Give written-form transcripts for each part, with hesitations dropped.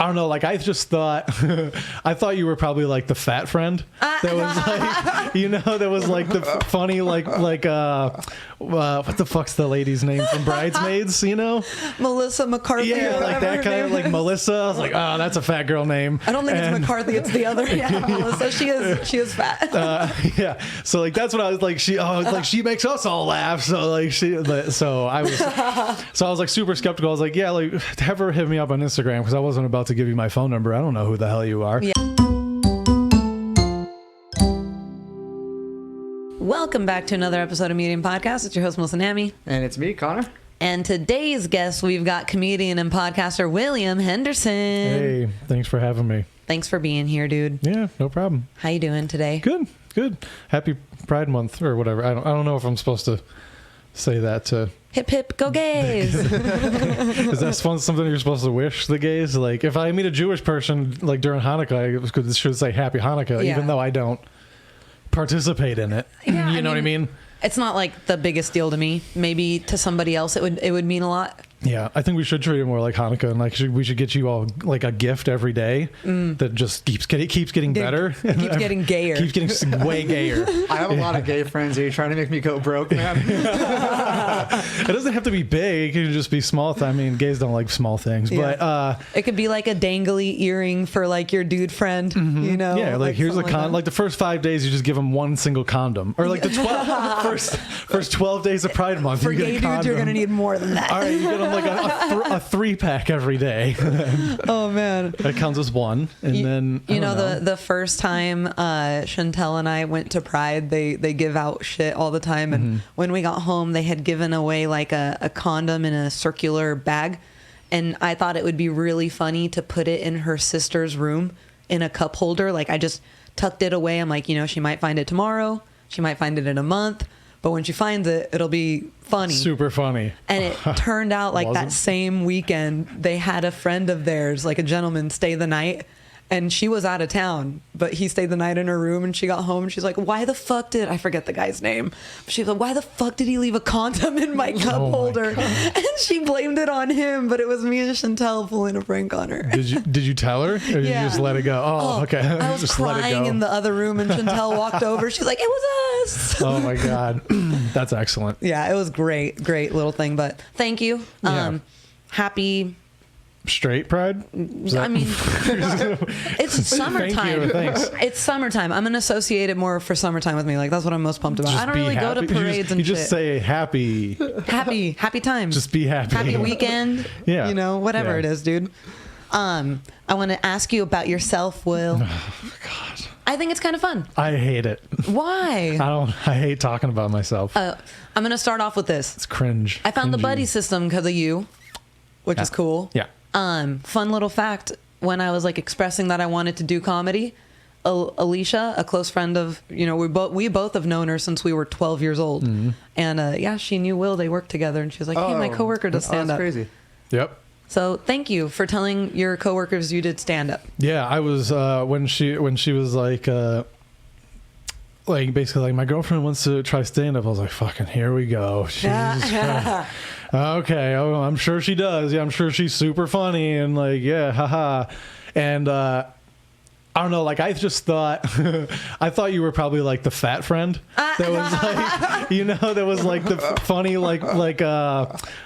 I don't know, like I just thought I thought you were probably like the fat friend that was like, you know, that was like the funny like what the fuck's the lady's name from Bridesmaids, you know? Melissa McCarthy. Yeah, like that kind of like Melissa. I was like, oh, that's a fat girl name. I don't think it's McCarthy, it's the other. Yeah, Melissa. She is fat. Yeah. So like that's what I was like. She makes us all laugh. So like so I was like super skeptical. I was like, yeah, like have her hit me up on Instagram because I wasn't about to give you my phone number. I don't know who the hell you are. Yeah. Welcome back to another episode of Medium Podcast. It's your host, Melissa Nami. And it's me, Connor. And today's guest, we've got comedian and podcaster William Henderson. Hey, thanks for having me. Thanks for being here, dude. Yeah, no problem. How you doing today? Good. Happy Pride Month or whatever. I don't know if I'm supposed to say that to... Hip hip, go gays! Is that something you're supposed to wish the gays? Like, if I meet a Jewish person like during Hanukkah, I should say Happy Hanukkah, even though I don't participate in it. Yeah, you know what I mean? It's not like the biggest deal to me. Maybe to somebody else it would mean a lot. Yeah, I think we should treat it more like Hanukkah, and like we should get you all like a gift every day that just keeps getting better. It keeps getting gayer. Keeps getting way gayer. I have a lot of gay friends. Are you trying to make me go broke, man? It doesn't have to be big. It can just be small. I mean, gays don't like small things, but it could be like a dangly earring for like your dude friend. You know? Yeah, like here's a condom. Like the first 5 days, you just give them one single condom, or like the first 12 days of Pride Month. For you get gay a condom. dudes, you're gonna need more than that. All right, you get them like a 3-pack every day. Oh man, that counts as one, and then you know the first time Chantel and I went to Pride, they give out shit all the time, and when we got home, they had given away like a condom in a circular bag, and I thought it would be really funny to put it in her sister's room in a cup holder. Like I just tucked it away. I'm like, you know, she might find it tomorrow, she might find it in a month. But when she finds it, it'll be funny. Super funny. And it turned out like that same weekend, they had a friend of theirs, like a gentleman, stay the night. And she was out of town, but he stayed the night in her room, and she got home and she's like, why the fuck did, I forget the guy's name. She was like, why the fuck did he leave a condom in my cup holder? And she blamed it on him, but it was me and Chantel pulling a prank on her. Did you tell her? Or did you just let it go? Oh, okay. I was just crying in the other room, and Chantel walked over. She's like, it was us. Oh my God. That's excellent. Yeah, it was great little thing, but thank you. Happy Straight Pride? I mean, it's summertime. Thank you, thanks. It's summertime. I'm gonna associate it more for summertime with me. Like that's what I'm most pumped about. I don't really go to parades and shit. You just say happy times. Just be happy. Happy weekend. Yeah. You know, whatever it is, dude. I want to ask you about yourself, Will. Oh, God. I think it's kind of fun. I hate it. Why? I hate talking about myself. I'm gonna start off with this. It's cringe. I found the buddy system because of you, which is cool. Yeah. Fun little fact, when I was like expressing that I wanted to do comedy, Alicia, a close friend of, you know, we both have known her since we were 12 years old. And she knew Will. They worked together, and she was like, hey, my coworker does stand up. That's crazy. Yep. So thank you for telling your coworkers you did stand up. Yeah, I was when she was like basically like, my girlfriend wants to try stand up. I was like, fucking here we go. Jesus Christ. Okay, I'm sure she does. Yeah, I'm sure she's super funny and like, yeah, haha. And I don't know, like I just thought I thought you were probably like the fat friend that was like, you know, that was like the funny like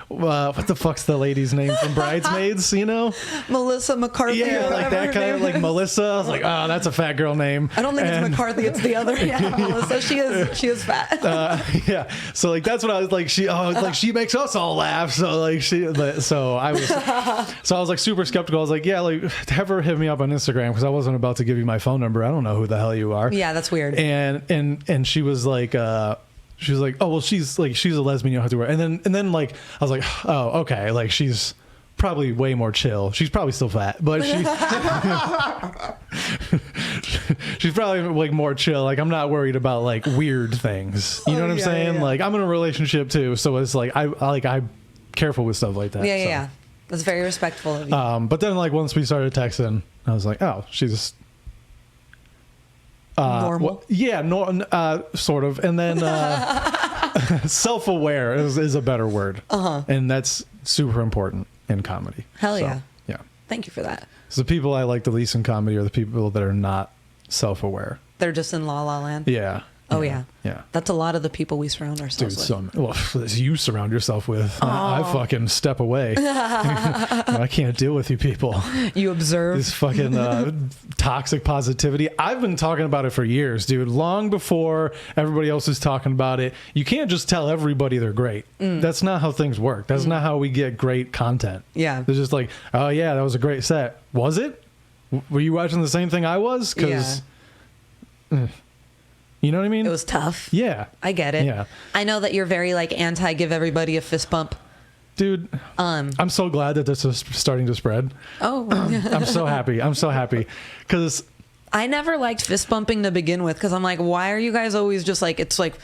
what the fuck's the lady's name from Bridesmaids, you know? Melissa McCarthy. Yeah, like that kind of like Melissa. I was like, oh, that's a fat girl name. I don't think it's McCarthy, it's the other. Yeah, Melissa. She is fat. Yeah. So like that's what I was like. She makes us all laugh. So like I was like super skeptical. I was like, yeah, like have her hit me up on Instagram because I wasn't about to give you my phone number. I don't know who the hell you are. Yeah, that's weird. And she was like, oh well, she's a lesbian, you don't have to worry. And then like I was like, oh okay, like she's probably way more chill. She's probably still fat, but she's probably like more chill. Like I'm not worried about like weird things. You know what I'm saying? Yeah. Like I'm in a relationship too, so it's like I'm careful with stuff like that. Yeah. That's very respectful of you. But then like once we started texting, I was like, oh, she's normal. Sort of. And then self-aware is a better word. And that's super important in comedy. Hell yeah. Yeah. Thank you for that. So the people I like the least in comedy are the people that are not self-aware. They're just in La La Land. Yeah. Oh yeah. Yeah. That's a lot of the people we surround ourselves with. Well, as you surround yourself with, I fucking step away. I can't deal with you people. You observe This fucking toxic positivity. I've been talking about it for years, dude. Long before everybody else is talking about it. You can't just tell everybody they're great. That's not how things work. That's not how we get great content. Yeah. It's just like, oh yeah, that was a great set. Was it? Were you watching the same thing I was? Because, you know what I mean? It was tough. Yeah. I get it. Yeah. I know that you're very like anti give everybody a fist bump. Dude, I'm so glad that this is starting to spread. Oh. I'm so happy. I'm so happy. Because I never liked fist bumping to begin with because I'm like, why are you guys always just like, it's like,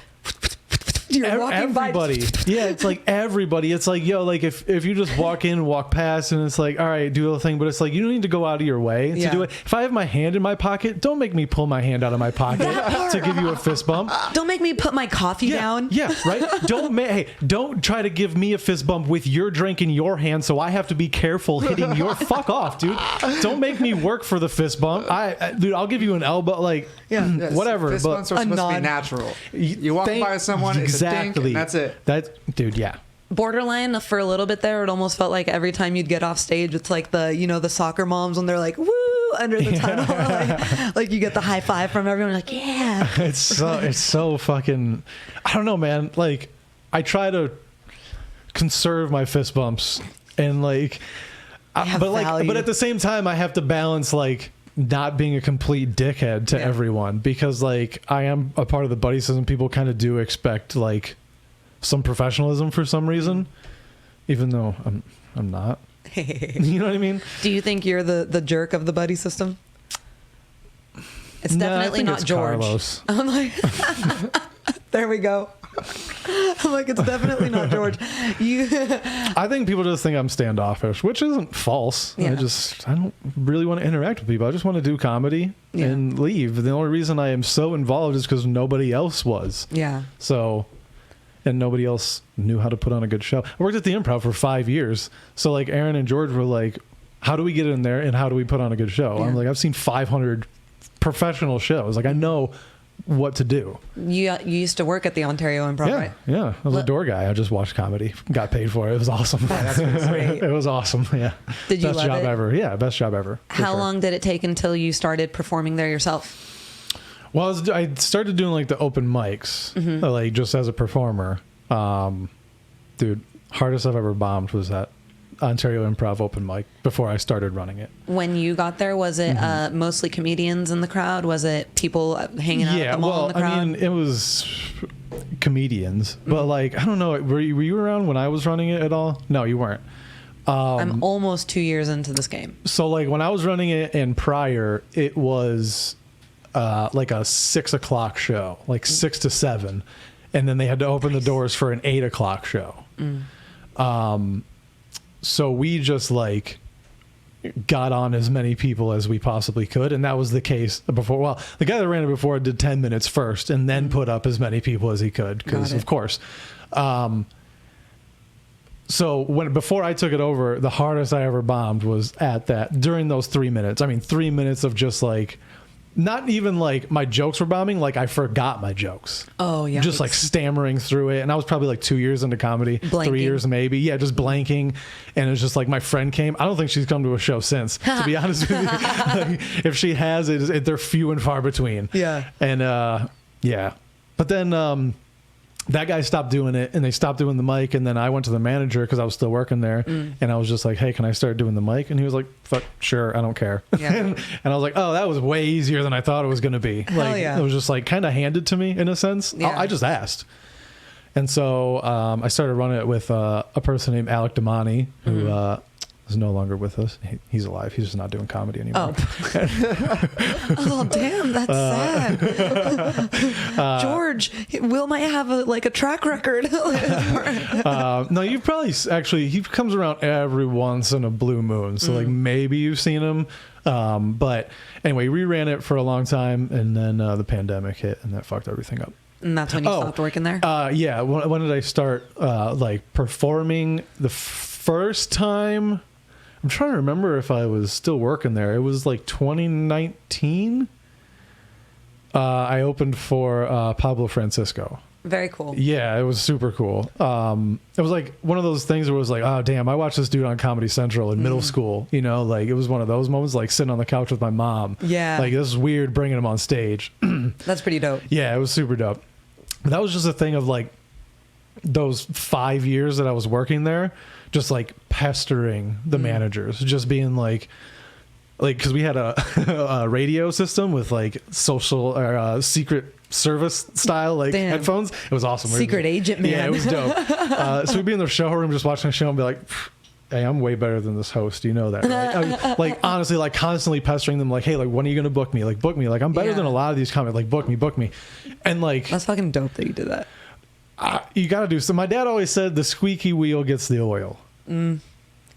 you're walking everybody. Yeah, it's like everybody. It's like, yo, like if you just walk in, walk past, and it's like, all right, do the thing, but it's like you don't need to go out of your way to do it. If I have my hand in my pocket, don't make me pull my hand out of my pocket to give you a fist bump. Don't make me put my coffee down. Yeah, right. Don't try to give me a fist bump with your drink in your hand, so I have to be careful hitting your. Fuck off, dude. Don't make me work for the fist bump. Dude, I'll give you an elbow, like whatever. Fist but bumps are supposed to be natural. You walk by someone, it's a dink, and that's it. Dude, yeah. Borderline for a little bit there. It almost felt like every time you'd get off stage, it's like the soccer moms when they're like, woo, under the tunnel. Like you get the high five from everyone. Like, yeah. It's so fucking, I don't know, man. Like I try to conserve my fist bumps and like, but at the same time, I have to balance like not being a complete dickhead to everyone because like I am a part of the buddy system. People kind of do expect like some professionalism for some reason, even though I'm not. You know what I mean? Do you think you're the jerk of the buddy system? It's definitely not it's George. Carlos. I'm like, there we go. I'm like, it's definitely not George. I think people just think I'm standoffish, which isn't false. Yeah. I don't really want to interact with people. I just want to do comedy and leave. The only reason I am so involved is because nobody else was. Yeah. So, and nobody else knew how to put on a good show. I worked at the Improv for 5 years. So like Aaron and George were like, how do we get in there and how do we put on a good show? Yeah. I'm like, I've seen 500 professional shows. Like I know what to do. You used to work at the Ontario Improv, right? Yeah. I was a door guy. I just watched comedy. Got paid for it. It was awesome. That's great. It was awesome. Yeah. Did you best love job it? ever. Yeah, best job ever. How long did it take until you started performing there yourself? Well, I started doing like the open mics, like just as a performer. Dude, hardest I've ever bombed was that Ontario Improv open mic before I started running it. When you got there, was it mostly comedians in the crowd? Was it people hanging out at the mall in the crowd? I mean, it was comedians, but like, I don't know. Were you around when I was running it at all? No, you weren't. I'm almost 2 years into this game. So like when I was running it and prior, it was like a 6 o'clock show, like 6 to 7. And then they had to open the doors for an 8 o'clock show. So we just like got on as many people as we possibly could. And that was the case before. Well, the guy that ran it before did 10 minutes first and then put up as many people as he could. Because of course. So before I took it over, the hardest I ever bombed was at that during those 3 minutes. I mean, 3 minutes of just like, not even like my jokes were bombing, like I forgot my jokes. Oh, yeah. Just like stammering through it. And I was probably like 2 years into comedy, Blanking. 3 years maybe. Yeah, just blanking. And it was just like my friend came. I don't think she's come to a show since, to be honest with you. Like, if she has, they're few and far between. Yeah. And yeah. But then that guy stopped doing it and they stopped doing the mic. And then I went to the manager because I was still working there. And I was just like, hey, can I start doing the mic? And he was like, fuck, sure, I don't care. Yeah. and I was like, oh, that was way easier than I thought it was going to be. Hell Like, yeah. it was just like kind of handed to me in a sense. Yeah. I just asked. And so I started running it with a person named Alec Damani, who is no longer with us. He's alive. He's just not doing comedy anymore. Oh, damn, that's sad. George, Will might have a track record. No, you've probably actually, he comes around every once in a blue moon. So like maybe you've seen him. But anyway, we ran it for a long time and then the pandemic hit and that fucked everything up. And that's when you stopped working there? Yeah. When did I start like performing the first time? I'm trying to remember if I was still working there. It was like 2019. I opened for Pablo Francisco. Very cool. Yeah, it was super cool. It was like one of those things where it was like, oh, damn, I watched this dude on Comedy Central in middle school. You know, like it was one of those moments, like sitting on the couch with my mom. Yeah. Like, this is weird bringing him on stage. That's pretty dope. Yeah, it was super dope. But that was just a thing of like those 5 years that I was working there, just like pestering the managers, just being like, because we had a radio system with like social or secret service style like headphones. It was awesome. Secret agent man. Yeah, it was dope. So we'd be in the showroom just watching the show and be like, hey, I'm way better than this host. You know that, right? Like, honestly, like constantly pestering them like, hey, like, when are you going to book me? Like, book me. Like, I'm better than a lot of these comics. Like, book me. And like, that's fucking dope that you did that. You got to do. So my dad always said the squeaky wheel gets the oil.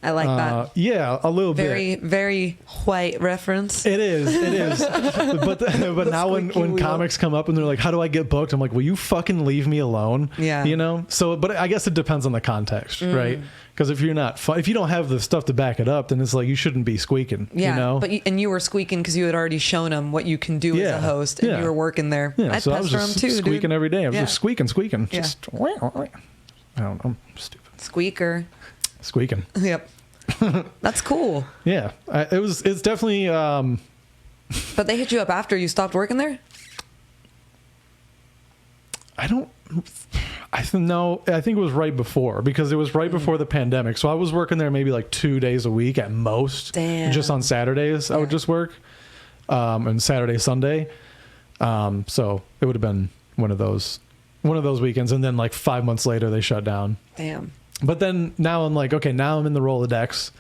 I like that. Yeah, a little bit. Very white reference. It is. But now when comics come up and they're like, how do I get booked? I'm like, will you fucking leave me alone? Yeah. You know? So, but I guess it depends on the context, right? Because if you're not if you don't have the stuff to back it up, then it's like you shouldn't be squeaking. Yeah. You know? But you were squeaking because you had already shown them what you can do as a host, and you were working there. Yeah. I'd So I was pester just them too, squeaking every day. I was just squeaking. Yeah. Just I don't know. I'm stupid. Squeaker. Squeaking. Yep. That's cool. Yeah. It's definitely. But they hit you up after you stopped working there? I think it was right before, because it was right before the pandemic. So I was working there maybe like 2 days a week at most. Damn. Just on Saturdays, I would just work. And Saturday, Sunday. So it would have been one of those weekends. And then like 5 months later, they shut down. Damn. But then now I'm like, okay, now I'm in the Rolodex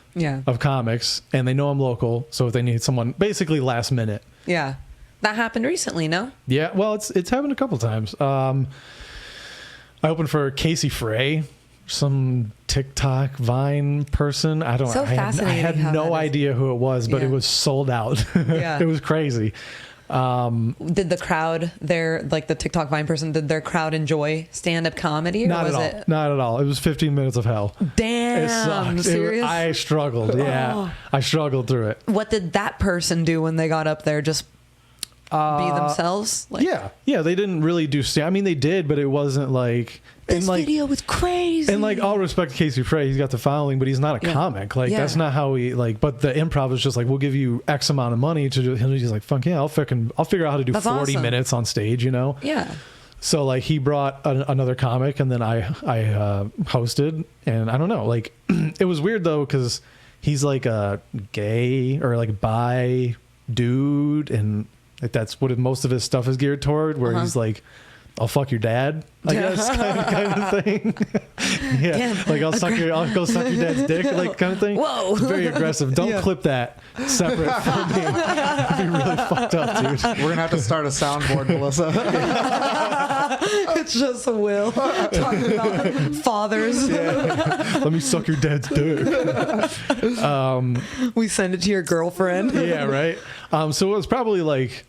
of comics, and they know I'm local. So if they need someone basically last minute. Yeah. That happened recently, no? Yeah. Well, it's happened a couple times. I opened for Casey Frey, some TikTok Vine person. I had no idea who it was, but it was sold out. Yeah. It was crazy. Did the crowd there, like the TikTok Vine person, did their crowd enjoy stand-up comedy? Or Not at all. It was 15 minutes of hell. Damn. It sucked. Serious? I struggled. Yeah. Oh. I struggled through it. What did that person do when they got up there? Just be themselves? Like, yeah. They didn't really do. I mean, they did, but it wasn't like. This video was crazy. And like, all respect to Casey Frey, he's got the following, but he's not a comic. Like, that's not how he like. But the improv is just like, we'll give you X amount of money to do. And he's like, fuck yeah, I'll figure out how to do that's 40 awesome. minutes on stage. You know? Yeah. So like, he brought another comic, and then I hosted, and I don't know, like, it was weird though, because he's like a gay or like bi dude, and like that's what most of his stuff is geared toward, where he's like, I'll fuck your dad, I guess, kind of thing. Yeah. Damn. Like I'll go suck your dad's dick, like kind of thing. Whoa. It's very aggressive. Don't clip that separate from me. It'd be really fucked up, dude. We're gonna have to start a soundboard, Melissa. It's just Will talking about fathers. Yeah. Let me suck your dad's dick. We send it to your girlfriend. Yeah, right. So it was probably like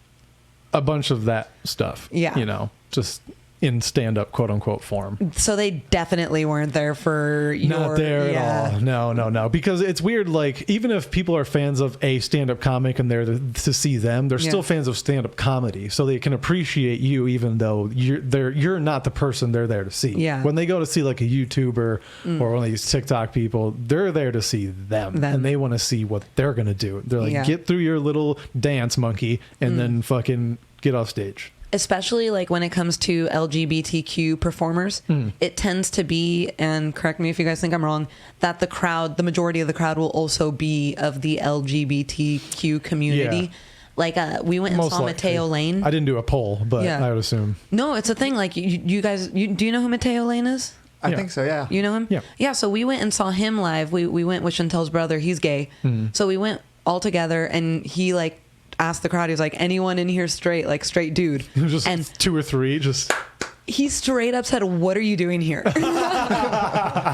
a bunch of that stuff. Yeah. You know, just in stand-up quote unquote form. So they definitely weren't there for your... Not there at all. No. Because it's weird, like, even if people are fans of a stand-up comic and they're to see them, they're still fans of stand-up comedy. So they can appreciate you even though you're not the person they're there to see. Yeah. When they go to see like a YouTuber or one of these TikTok people, they're there to see them. And they want to see what they're going to do. They're like, get through your little dance monkey and then fucking get off stage. Especially like when it comes to LGBTQ performers, it tends to be, and correct me if you guys think I'm wrong, that the majority of the crowd will also be of the LGBTQ community. Yeah. Like we went and saw Mateo Lane. I didn't do a poll, but I would assume. No, it's a thing. Like you guys, do you know who Mateo Lane is? I think so, yeah. You know him? Yeah. Yeah, so we went and saw him live. We went with Chantel's brother. He's gay. So we went all together, and he like asked the crowd, he was like, anyone in here straight, like straight dude? Just and 2 or 3, just... He straight up said, what are you doing here?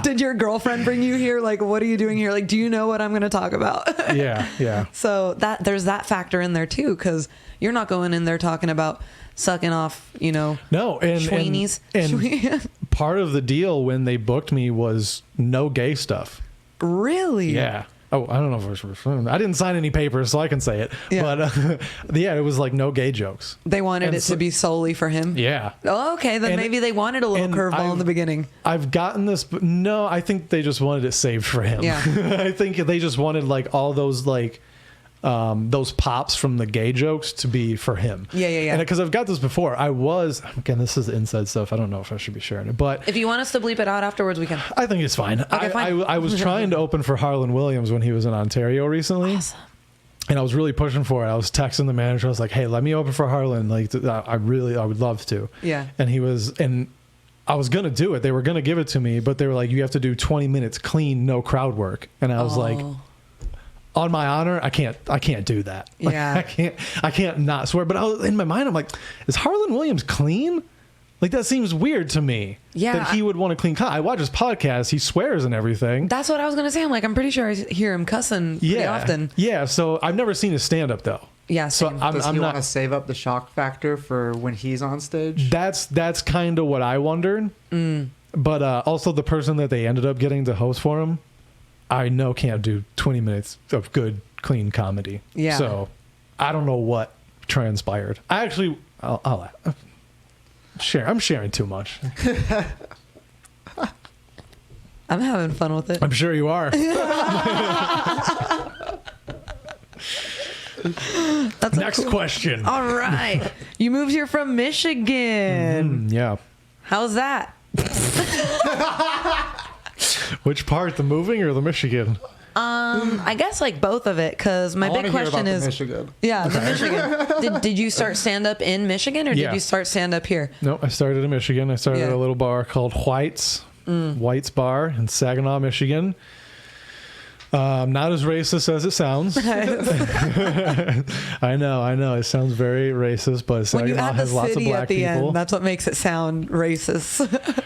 Did your girlfriend bring you here? Like, what are you doing here? Like, do you know what I'm going to talk about? Yeah. So there's that factor in there too, because you're not going in there talking about sucking off, no, and Schweinies. And part of the deal when they booked me was no gay stuff. Really? Yeah. Oh, I don't know if I didn't sign any papers, so I can say it. Yeah. But yeah, it was like no gay jokes. They wanted it to be solely for him? Yeah. Oh, okay. Then maybe they wanted a little curveball in the beginning. I've gotten this, but no, I think they just wanted it saved for him. Yeah. I think they just wanted like all those like those pops from the gay jokes to be for him. Yeah. And because I've got this before, again, this is inside stuff. I don't know if I should be sharing it, but if you want us to bleep it out afterwards, we can. I think it's fine. Okay, fine. I was trying to open for Harlan Williams when he was in Ontario recently. Awesome. And I was really pushing for it. I was texting the manager. I was like, "Hey, let me open for Harlan. Like, I would love to." Yeah. And I was gonna do it. They were gonna give it to me, but they were like, "You have to do 20 minutes clean, no crowd work." And I was like, on my honor, I can't do that. Like, yeah. I can't not swear. But in my mind, I'm like, is Harlan Williams clean? Like, that seems weird to me. Yeah. That he would want to clean. I watch his podcast. He swears and everything. That's what I was going to say. I'm like, I'm pretty sure I hear him cussing pretty often. Yeah. So I've never seen his stand up though. Yeah. Same. So Does he want to save up the shock factor for when he's on stage? That's kind of what I wondered. But also the person that they ended up getting to host for him, I know can't do 20 minutes of good, clean comedy. Yeah. So I don't know what transpired. I'll share. I'm sharing too much. I'm having fun with it. I'm sure you are. That's next question. All right. You moved here from Michigan. Yeah. How's that? Which part, the moving or the Michigan? I guess like both of it, because my big question is Michigan. Yeah, the Michigan. Did you start stand up in Michigan or did you start stand up here? No, I started in Michigan. I started at a little bar called White's Bar in Saginaw, Michigan. Not as racist as it sounds. I know. It sounds very racist, but Saginaw has lots of black people. End, that's what makes it sound racist.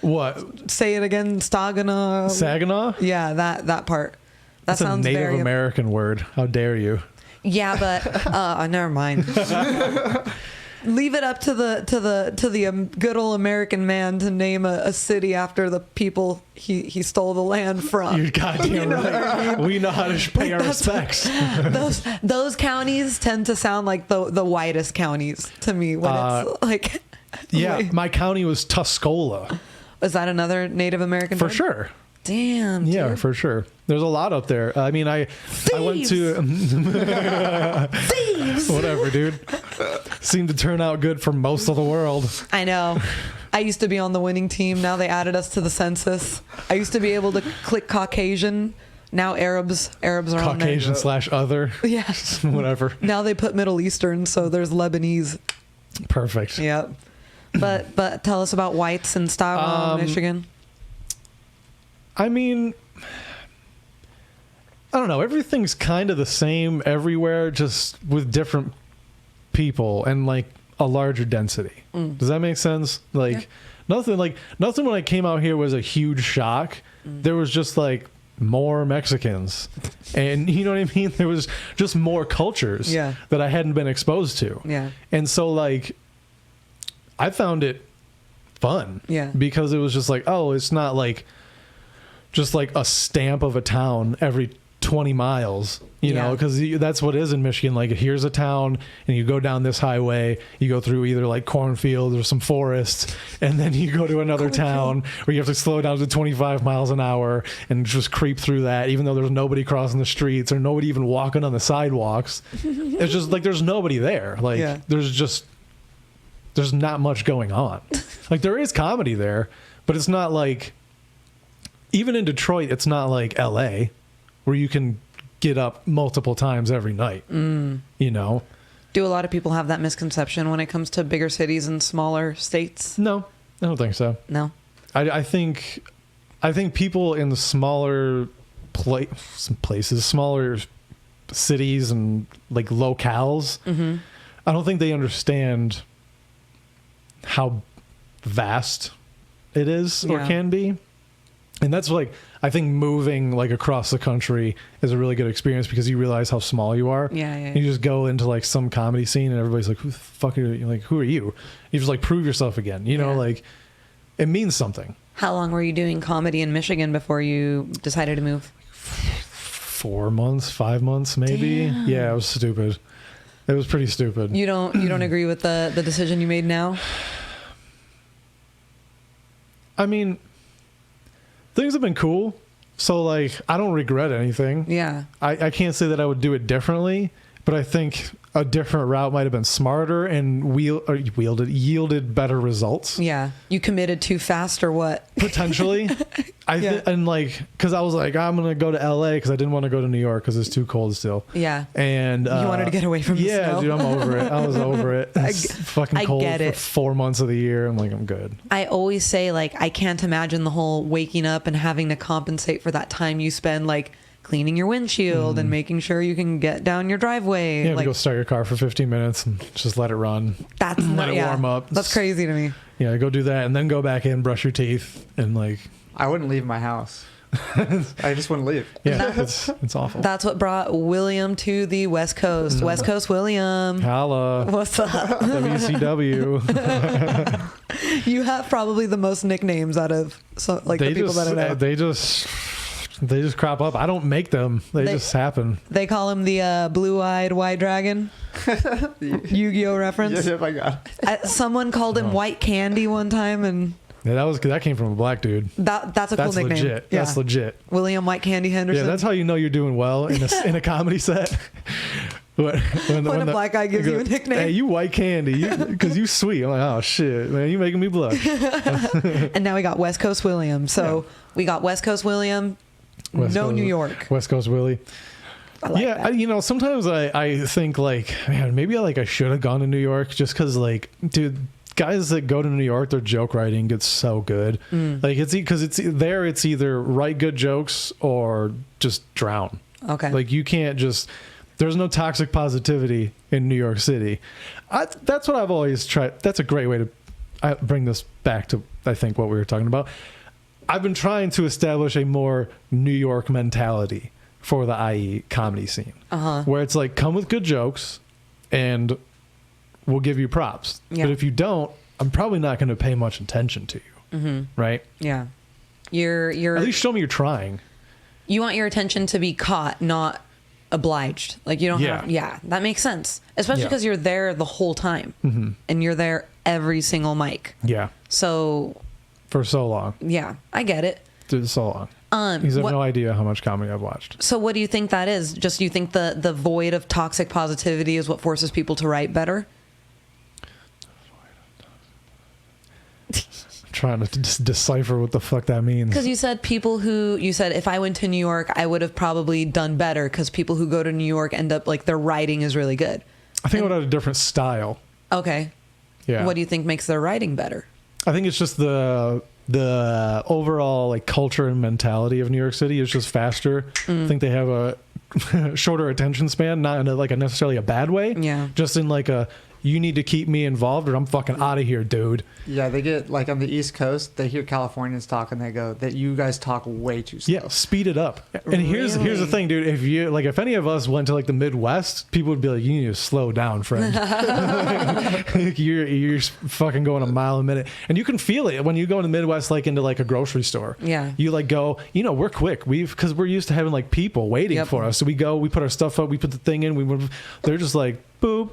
What? Say it again. Saginaw. Saginaw? Yeah, that part. That's sounds a Native American word. How dare you? Yeah, but never mind. Leave it up to the good old American man to name a city after the people he stole the land from. You're goddamn right. We know how to pay our respects. Those counties tend to sound like the whitest counties to me when it's like. Yeah, my county was Tuscola. Is that another Native American for word? Sure. Damn. Yeah, dude. For sure. There's a lot up there. I mean, I went to Thieves. Whatever, dude. Seemed to turn out good for most of the world. I know. I used to be on the winning team. Now they added us to the census. I used to be able to click Caucasian. Now Arabs are on there. Caucasian/other. Yeah. Whatever. Now they put Middle Eastern, so there's Lebanese. Perfect. Yep. But tell us about Whites in Stockholm, Michigan. I mean, I don't know. Everything's kind of the same everywhere, just with different people and like a larger density. Does that make sense? Like nothing when I came out here was a huge shock. There was just like more Mexicans, and you know what I mean? There was just more cultures that I hadn't been exposed to. Yeah. And so like I found it fun. Yeah. Because it was just like, oh, it's not like just like a stamp of a town every 20 miles, you know, because that's what it is in Michigan. Like, here's a town, and you go down this highway, you go through either like cornfields or some forests, and then you go to another town where you have to slow down to 25 miles an hour and just creep through that, even though there's nobody crossing the streets or nobody even walking on the sidewalks. It's just like there's nobody there. Like, there's not much going on. Like, there is comedy there, but it's not like, even in Detroit, it's not like LA where you can get up multiple times every night. You know? Do a lot of people have that misconception when it comes to bigger cities and smaller states? No, I don't think so. No. I think people in the smaller places, smaller cities and like locales, I don't think they understand how vast it is or can be. And that's like, I think moving like across the country is a really good experience because you realize how small you are. Yeah. You just go into like some comedy scene and everybody's like, who the fuck are you? Like, who are you? You just like prove yourself again. You know, like it means something. How long were you doing comedy in Michigan before you decided to move? 4 months, 5 months, maybe. Damn. Yeah, it was stupid. It was pretty stupid. You don't agree with the decision you made now? I mean, things have been cool. So, like, I don't regret anything. Yeah. I can't say that I would do it differently, but I think a different route might have been smarter and yielded better results. Yeah. You committed too fast or what? Potentially. And like, cause I was like, I'm going to go to LA cause I didn't want to go to New York cause it's too cold still. Yeah. And, you wanted to get away from the snow. Yeah, dude, I'm over it. I was over it. It's fucking cold for 4 months of the year. I'm like, I'm good. I always say, like, I can't imagine the whole waking up and having to compensate for that time you spend, like, cleaning your windshield and making sure you can get down your driveway. Yeah, like, go start your car for 15 minutes and just let it run. That's let it warm up. That's crazy to me. Yeah, go do that and then go back in, brush your teeth, and like. I wouldn't leave my house. I just wouldn't leave. Yeah, it's awful. That's what brought William to the West Coast. West Coast William. Holla. What's up? WCW. You have probably the most nicknames out of the people that I know. They just crop up. I don't make them. They just happen. They call him the blue-eyed white dragon. Yu-Gi-Oh reference. Yeah, I got it. Someone called him White Candy one time, and yeah, that came from a black dude. That's a cool nickname. Legit. Yeah. That's legit. William White Candy Henderson. Yeah, that's how you know you're doing well in a comedy set. When a black guy gives you a nickname. Hey, you White Candy, because you sweet. I'm like, oh shit, man, you making me blush. And now we got West Coast William. So we got West Coast William. New York. West Coast Willie. I like that. Sometimes I think like, man, maybe I should have gone to New York just because, like, dude, guys that go to New York, their joke writing gets so good. Like, it's either write good jokes or just drown. Okay. Like, you can't just. There's no toxic positivity in New York City. That's what I've always tried. That's a great way to bring this back to, I think, what we were talking about. I've been trying to establish a more New York mentality for the IE comedy scene, where it's like, come with good jokes and we'll give you props. Yeah. But if you don't, I'm probably not going to pay much attention to you. Right? Yeah. You're at least show me you're trying. You want your attention to be caught, not obliged. Like, you don't have. Yeah, that makes sense. Especially because you're there the whole time and you're there every single mic. Yeah. So. For so long. Yeah, I get it. Dude, so long. Because I have no idea how much comedy I've watched. So what do you think that is? Just you think the void of toxic positivity is what forces people to write better? I'm trying to decipher what the fuck that means. Because you said if I went to New York, I would have probably done better because people who go to New York end up, like, their writing is really good. I think I would have a different style. Okay. Yeah. What do you think makes their writing better? I think it's just the overall, like, culture and mentality of New York City is just faster. I think they have a shorter attention span, not in a necessarily a bad way. Yeah. Just in like you need to keep me involved or I'm fucking out of here, dude. Yeah, they get, like, on the East Coast, they hear Californians talk and they go that you guys talk way too slow. Yeah, speed it up. And here's the thing, dude. If any of us went to, like, the Midwest, people would be like, you need to slow down, friend. you're fucking going a mile a minute. And you can feel it when you go in the Midwest, like, into, like, a grocery store. Yeah. You, like, go, we're quick. Because we're used to having, like, people waiting for us. So we go, we put our stuff up, we put the thing in, they're just like, boop.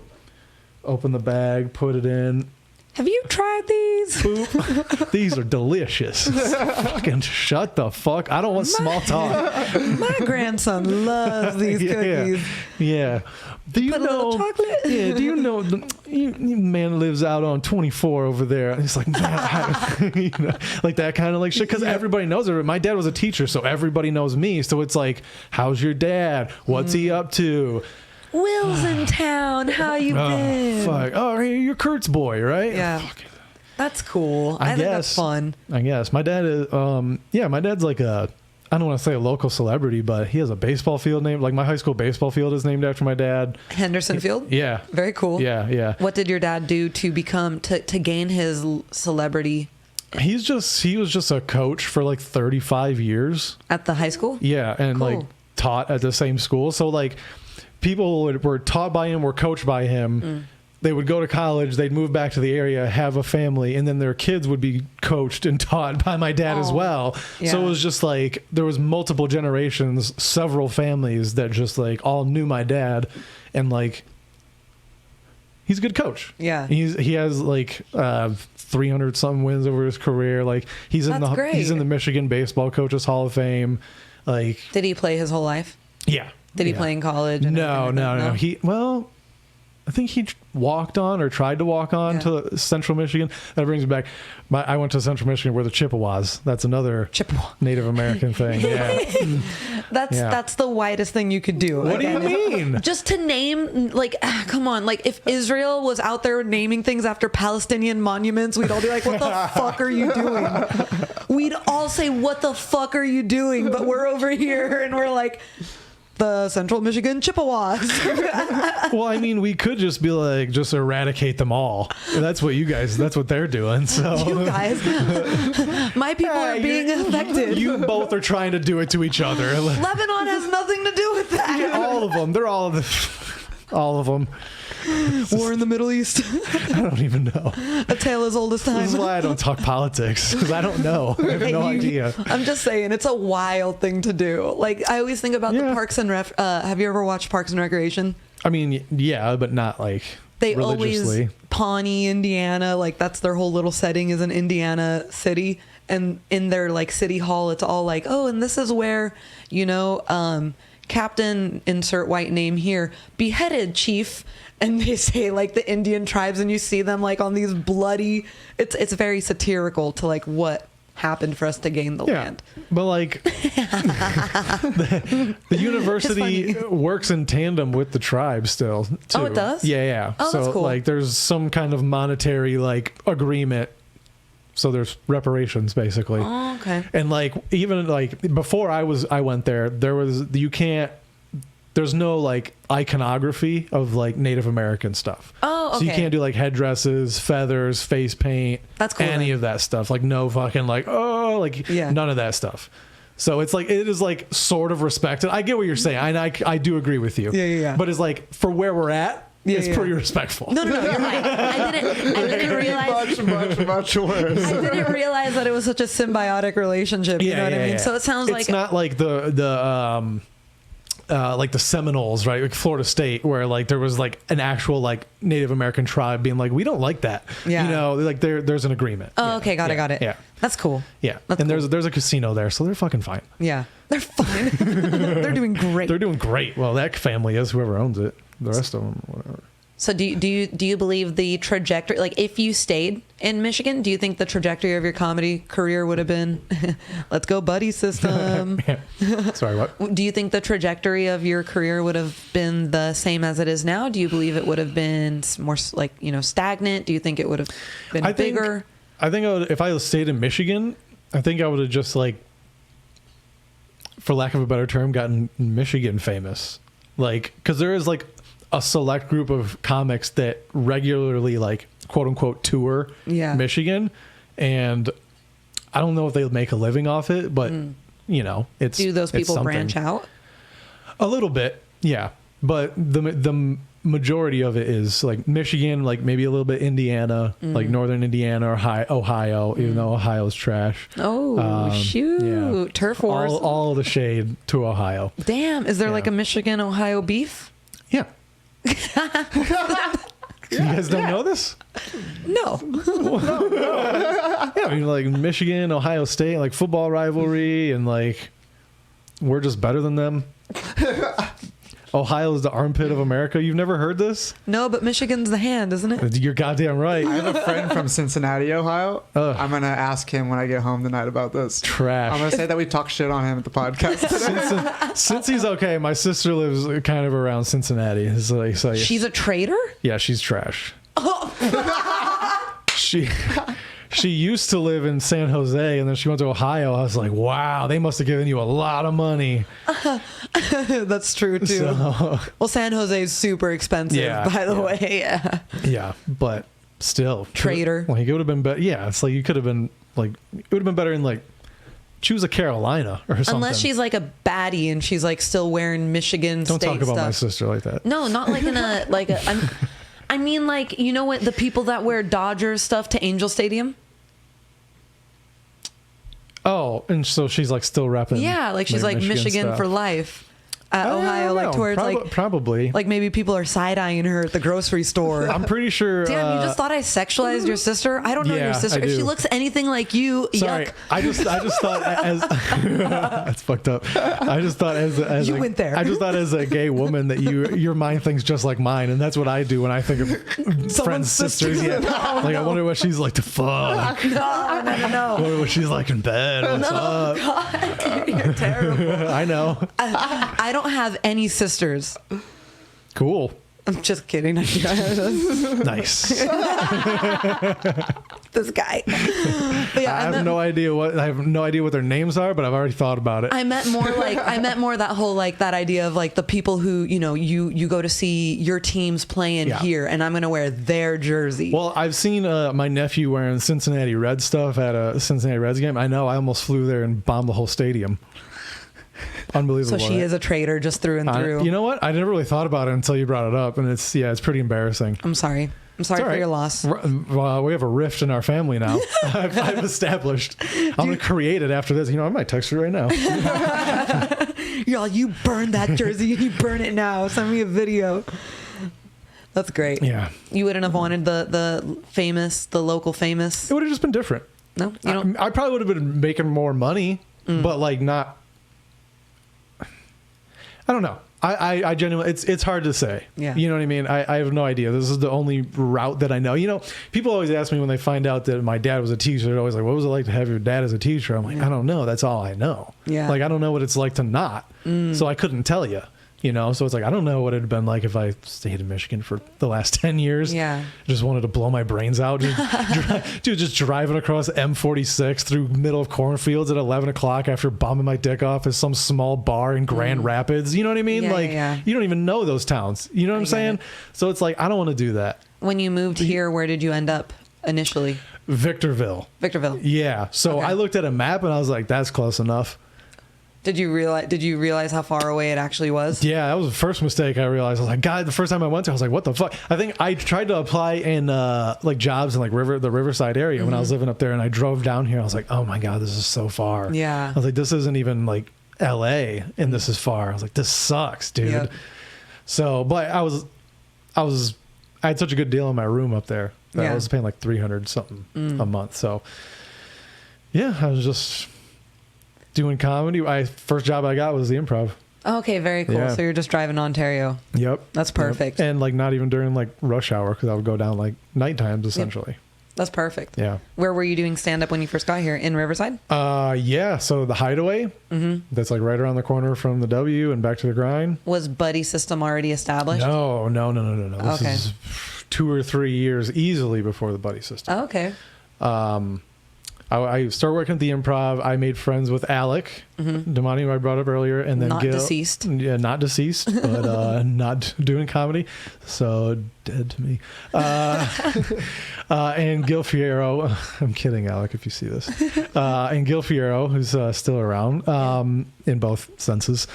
Open the bag, put it in. Have you tried these? Boop. These are delicious. Fucking shut the fuck. I don't want small talk. My grandson loves these cookies. Yeah. Do you know? Chocolate? Yeah. Do you know? Man lives out on 24 over there. And he's like, man, like that kind of like shit. Because everybody knows it. My dad was a teacher, so everybody knows me. So it's like, how's your dad? What's he up to? Will's in town. How you been? Fuck. Oh, you're Kurt's boy, right? Yeah. Fuck. That's cool. I think that's fun. I guess. My dad is, my dad's like I don't want to say a local celebrity, but he has a baseball field named, like my high school baseball field is named after my dad. Henderson Field? Yeah. Very cool. Yeah, yeah. What did your dad do to gain his celebrity? He was just a coach for like 35 years. At the high school? Yeah. And like taught at the same school. So like, people were taught by him, were coached by him, they would go to college, they'd move back to the area, have a family, and then their kids would be coached and taught by my dad as well. Yeah. So it was just like there was multiple generations, several families that just like all knew my dad, and like he's a good coach. Yeah. He has like 300 something wins over his career. Like he's in he's in the Michigan Baseball Coaches Hall of Fame. Like, did he play his whole life? Yeah. Did he play in college? No. I think he walked on or tried to walk on to Central Michigan. That brings me back. I went to Central Michigan where the Chippewas. That's another Native American thing. Yeah. That's the whitest thing you could do. What do you mean? Just to name, like, come on. Like, if Israel was out there naming things after Palestinian monuments, we'd all be like, what the fuck are you doing? We'd all say, what the fuck are you doing? But we're over here and we're like, the Central Michigan Chippewas. Well, I mean, we could just be like, just eradicate them all. That's what that's what they're doing. So you guys, my people are being affected. You both are trying to do it to each other. Lebanon has nothing to do with that. Yeah, all of them. They're all of them. War in the Middle East. I don't even know. A tale as old as time. This is why I don't talk politics, because I don't know. I have no idea. I'm just saying, it's a wild thing to do. Like, I always think about the Parks and have you ever watched Parks and Recreation? I mean, yeah, but not like they religiously. Always Pawnee, Indiana, like that's their whole little setting is an Indiana city, and in their like city hall, it's all like, oh, and this is where, Captain insert white name here beheaded chief, and they say like the Indian tribes, and you see them like on these bloody. It's very satirical to like what happened for us to gain the land. But like the university works in tandem with the tribe still too. Oh, it does? Yeah. Oh, so that's cool. like there's some kind of monetary like agreement. So there's reparations basically. Oh, okay. And like even like before I went there was there's no like iconography of like Native American stuff. Oh, okay. So you can't do like headdresses, feathers, face paint. That's cool. Any of that stuff. Like no fucking like none of that stuff. So it's like it is like sort of respected. I get what you're saying. I do agree with you. Yeah. But it's like for where we're at, it's pretty respectful. No, you're right. I didn't realize much worse. I didn't realize that it was such a symbiotic relationship. You know what I mean? So it sounds like it's not like the like the Seminoles, right? Like Florida State, where like there was like an actual like Native American tribe being like, we don't like that. Yeah. Like there's an agreement. Oh, okay, got it. Yeah, that's cool. Yeah, that's and cool. there's a casino there, so they're fucking fine. Yeah, they're fine. They're doing great. They're doing great. Well, that family is whoever owns it. The rest of them, whatever. So do you believe the trajectory, like if you stayed in Michigan, do you think the trajectory of your comedy career would have been, let's go buddy system? Sorry, what? Do you think the trajectory of your career would have been the same as it is now? Do you believe it would have been more like, stagnant? Do you think it would have been bigger? I think if I stayed in Michigan, I think I would have just like, for lack of a better term, gotten Michigan famous. Like, because there is like a select group of comics that regularly like quote unquote tour Michigan, and I don't know if they'll make a living off it, but it's do those people branch out a little bit, but the majority of it is like Michigan, like maybe a little bit Indiana, like northern Indiana or Ohio, even though Ohio's trash. Shoot, turf wars, all the shade to Ohio. Damn, is there like a Michigan Ohio beef? Yeah. You guys don't know this? No. Yeah, I mean, like Michigan, Ohio State, like football rivalry, and like we're just better than them. Ohio is the armpit of America. You've never heard this? No, but Michigan's the hand, isn't it? You're goddamn right. I have a friend from Cincinnati, Ohio. I'm going to ask him when I get home tonight about this. Trash. I'm going to say that we talk shit on him at the podcast today. Since he's okay, my sister lives kind of around Cincinnati. So she's a traitor? Yeah, she's trash. She used to live in San Jose, and then she went to Ohio. I was like, wow, they must have given you a lot of money. That's true, too. Well, San Jose is super expensive, by the way. Yeah, but still. Traitor. Like, it would have been better. Yeah, it's like you could have been, like, it would have been better in, like, choose a Carolina or something. Unless she's like a baddie and she's like still wearing Michigan Don't State talk about stuff. my sister like that. No, not like in a I mean, like, you know what? The people that wear Dodgers stuff to Angel Stadium. Oh, and so she's like still repping. Yeah, like she's like Michigan stuff for life. Ohio, like towards like probably like maybe people are side eyeing her at the grocery store. I'm pretty sure. Damn, you just thought I sexualized your sister? I don't know Yeah, your sister. I If she do. looks anything like you, Sorry, yuck. I just thought as that's fucked up. I just thought as You went there. I just thought as a gay woman that your mind thinks just like mine, and that's what I do when I think of friends, sisters. Yeah, like I wonder what she's like to fuck. No. I wonder what she's like in bed. What's up? God, you're terrible. I know. I don't have any sisters. Cool. I'm just kidding. Nice. This guy. But yeah, I have no idea what their names are, but I've already thought about it. I meant more that whole like that idea of like the people who, you know, you go to see your teams playing here, and I'm gonna wear their jersey. Well, I've seen my nephew wearing Cincinnati Reds stuff at a Cincinnati Reds game. I know. I almost flew there and bombed the whole stadium. Unbelievable. So she is a traitor just through and through. You know what? I never really thought about it until you brought it up, and it's pretty embarrassing. I'm sorry for your loss. Well, we have a rift in our family now. I've established. I'm going to create it after this. You know, I might text her right now. Y'all, you burn that jersey and you burn it now. Send me a video. That's great. Yeah. You wouldn't have wanted the local famous. It would have just been different. No, you don't. I probably would have been making more money, but like not. I don't know. I genuinely, it's hard to say. Yeah. You know what I mean? I have no idea. This is the only route that I know. You know, people always ask me when they find out that my dad was a teacher, they're always like, what was it like to have your dad as a teacher? I'm like, I don't know. That's all I know. Yeah. Like, I don't know what it's like to not. So I couldn't tell you. You know, so it's like, I don't know what it'd been like if I stayed in Michigan for the last 10 years. Yeah. Just wanted to blow my brains out. Just driving across M46 through middle of cornfields at 11 o'clock after bombing my dick off at some small bar in Grand Rapids. You know what I mean? Yeah, like, yeah. you don't even know those towns. You know what I'm saying? So it's like, I don't want to do that. When you moved here, where did you end up initially? Victorville. Yeah. So Okay. I looked at a map and I was like, that's close enough. Did you realize how far away it actually was? Yeah, that was the first mistake I realized. I was like, God, the first time I went there, I was like, what the fuck? I think I tried to apply in like jobs in like the Riverside area when I was living up there, and I drove down here. I was like, oh my God, this is so far. Yeah. I was like, this isn't even like LA, and this is far. I was like, this sucks, dude. Yep. So, but I had such a good deal in my room up there that I was paying like $300 something a month. So, yeah, I was just doing comedy. First job I got was the Improv. Okay, very cool. Yeah. So you're just driving Ontario. Yep. That's perfect. Yep. And like not even during like rush hour, because I would go down like night times essentially. That's perfect. Yeah. Where were you doing stand up when you first got here? In Riverside? Yeah. So the Hideaway, that's like right around the corner from the W and Back to the Grind. Was Buddy System already established? No. This Okay. is 2 or 3 years easily before the Buddy System. Oh, okay. I started working at the Improv. I made friends with Alec Damani, who I brought up earlier, and then Not Gil. deceased. Yeah, not deceased, but not doing comedy. So dead to me. And Gil Fierro. I'm kidding, Alec, if you see this. And Gil Fierro, who's still around in both senses.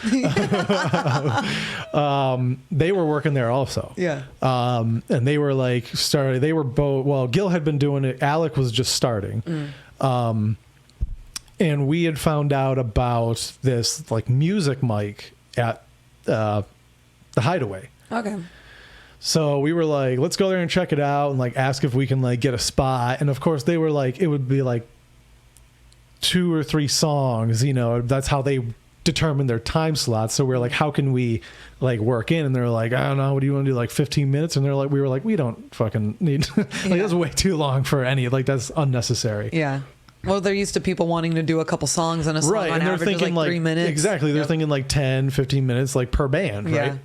They were working there also. Yeah. And they were like started. They were both. Well, Gil had been doing it. Alec was just starting. And we had found out about this like music mic at the Hideaway. Okay. So we were like, let's go there and check it out and like ask if we can like get a spot. And of course they were like, it would be like 2 or 3 songs, you know, that's how they determine their time slots. So we're like, how can we like work in? And they're like, I don't know, what do you want to do, like 15 minutes? And they're like, we were like, we don't fucking need like that's way too long for any, like that's unnecessary. Yeah. Well, they're used to people wanting to do a couple songs and a song Right. on And they're average is thinking like 3 minutes. Exactly. They're thinking like 10, 15 minutes like per band, right? Yeah.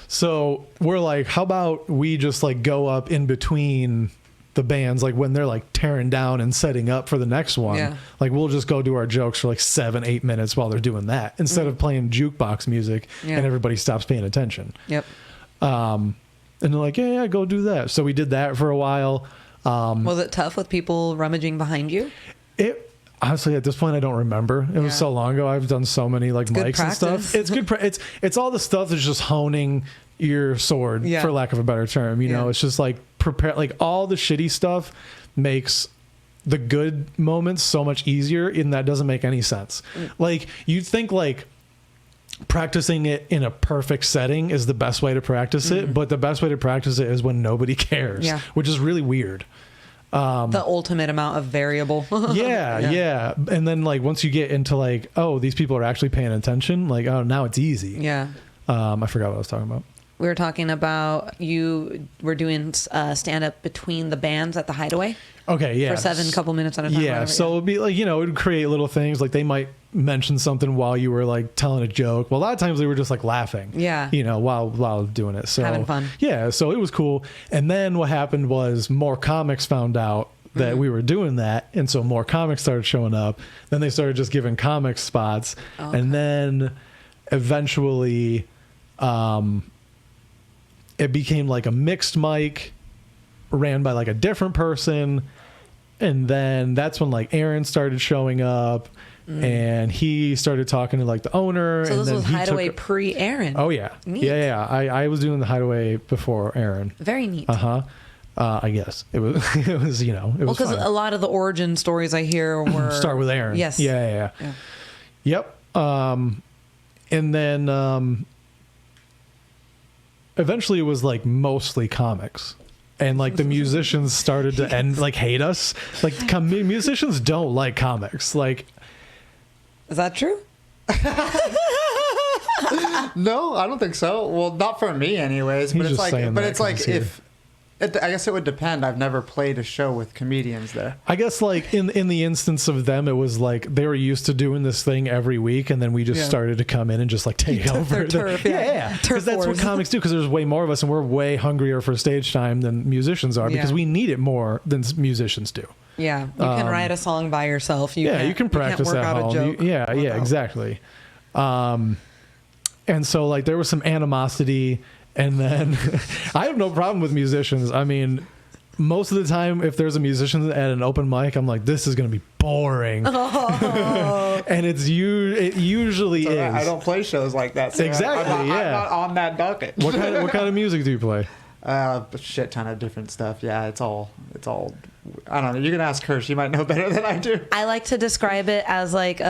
So we're like, how about we just like go up in between the bands, like when they're like tearing down and setting up for the next one. Yeah. Like we'll just go do our jokes for like 7-8 minutes while they're doing that instead of playing jukebox music and everybody stops paying attention. Yep. And they're like, yeah, go do that. So we did that for a while. Was it tough with people rummaging behind you? It honestly, at this point, I don't remember. It was so long ago. I've done so many like good mics practice. and stuff. It's good. It's all the stuff that's just honing your sword, Yeah. for lack of a better term. You know, Yeah. it's just like prepare, like all the shitty stuff makes the good moments so much easier, and that doesn't make any sense. Like you'd think like practicing it in a perfect setting is the best way to practice it, but the best way to practice it is when nobody cares, Yeah. which is really weird. The ultimate amount of variable. Yeah. And then like once you get into like, oh, these people are actually paying attention, like, oh, now it's easy. Yeah. I forgot what I was talking about. We were talking about you were doing stand up between the bands at the Hideaway Okay, yeah. for 7 couple minutes at a time. Yeah, whatever, so it'd be like, you know, it would create little things like they might mention something while you were like telling a joke. Well, a lot of times they were just like laughing. Yeah. You know, while doing it. So Having fun. Yeah, so it was cool. And then what happened was more comics found out that we were doing that, and so more comics started showing up. Then they started just giving comic spots. Okay. And then eventually it became like a mixed mic ran by like a different person, and then that's when like Aaron started showing up and he started talking to like the owner. So and this then was he Hideaway took, pre-Aaron. oh yeah. Neat. Yeah. I was doing the Hideaway before Aaron. Very neat. I guess it was it was, you know, it Well, was because fun. a lot of the origin stories I hear were Start with Aaron. Yes. Yeah. Yep. And then eventually it was like mostly comics. And like the musicians started to hate us. Like musicians don't like comics. Like, Is that true? No, I don't think so. Well, not for me, anyways. He's But it's just like, saying but that it's 'cause like he's here. if. I guess it would depend. I've never played a show with comedians there. I guess like in the instance of them, it was like they were used to doing this thing every week, and then we just Yeah. started to come in and just like take over. their turf, yeah. Turf Because that's what wars. comics do. Because there's way more of us, and we're way hungrier for stage time than musicians are. Because Yeah. we need it more than musicians do. Yeah. You can write a song by yourself. You You can practice work at out home. A joke Yeah, without- exactly. And so like there was some animosity, and then I have no problem with musicians. I mean, most of the time, if there's a musician at an open mic, I'm like, this is going to be boring. And it usually So is. I don't play shows like that. So Exactly, I'm yeah. not on that bucket. What kind of music do you play? A shit ton of different stuff. Yeah, it's all. I don't know. You can ask her. She might know better than I do. I like to describe it as like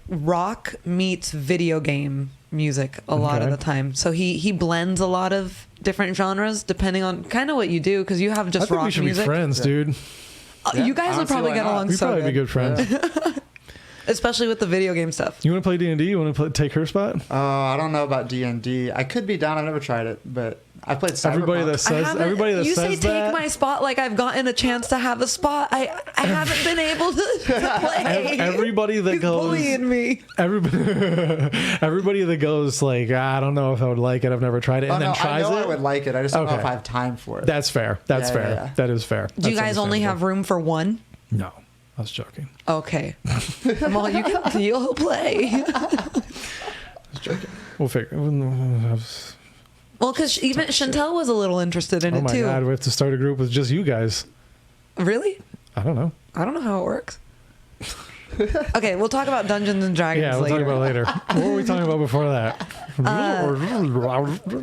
rock meets video game music a lot of Okay. the time. So he blends a lot of different genres depending on kind of what you do, because you have I just think rock we should music. be friends, dude. Yeah, You guys I don't would see probably why get not. along We'd so probably be good friends. especially with the video game stuff. You want to play D&D? You want to take her spot? I don't know about D&D. I could be down. I've never tried it, but I played Cyberpunk. You say says take that. my spot like I've gotten a chance to have a spot. I haven't been able to play. Everybody that He's goes bullying me. everybody that goes like, I don't know if I would like it. I've never tried it, and then I tries know it. I would like it. I just don't know Okay. if I have time for it. That's fair. That's Yeah, fair. yeah. That is fair. Do you guys only have room for one? No, I was joking. Okay. Well, you'll play. I was joking. We'll figure. Well, because even Chantel was a little interested in Oh it my too. god, we have to start a group with just you guys. Really? I don't know. I don't know how it works. Okay, we'll talk about Dungeons and Dragons Yeah, we'll later. talk about it later. What were we talking about before that?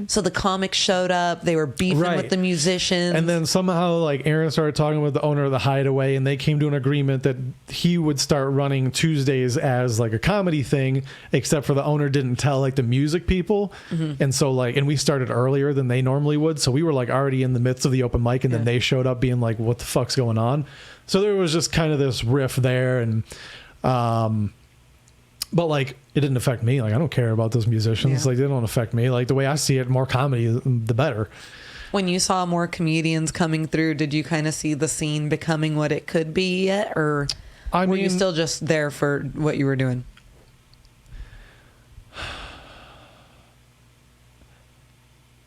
So the comics showed up. They were beefing Right. with the musicians. And then somehow, like, Aaron started talking with the owner of the Hideaway, and they came to an agreement that he would start running Tuesdays as like a comedy thing, except for the owner didn't tell like the music people. And so like, and we started earlier than they normally would. So we were like already in the midst of the open mic, and then they showed up being like, what the fuck's going on? So there was just kind of this riff there. And, but like, it didn't affect me. Like, I don't care about those musicians. Yeah. Like, they don't affect me. Like, the way I see it, more comedy, the better. when you saw more comedians coming through, did you kind of see the scene becoming what it could be yet? Or were you still just there for what you were doing?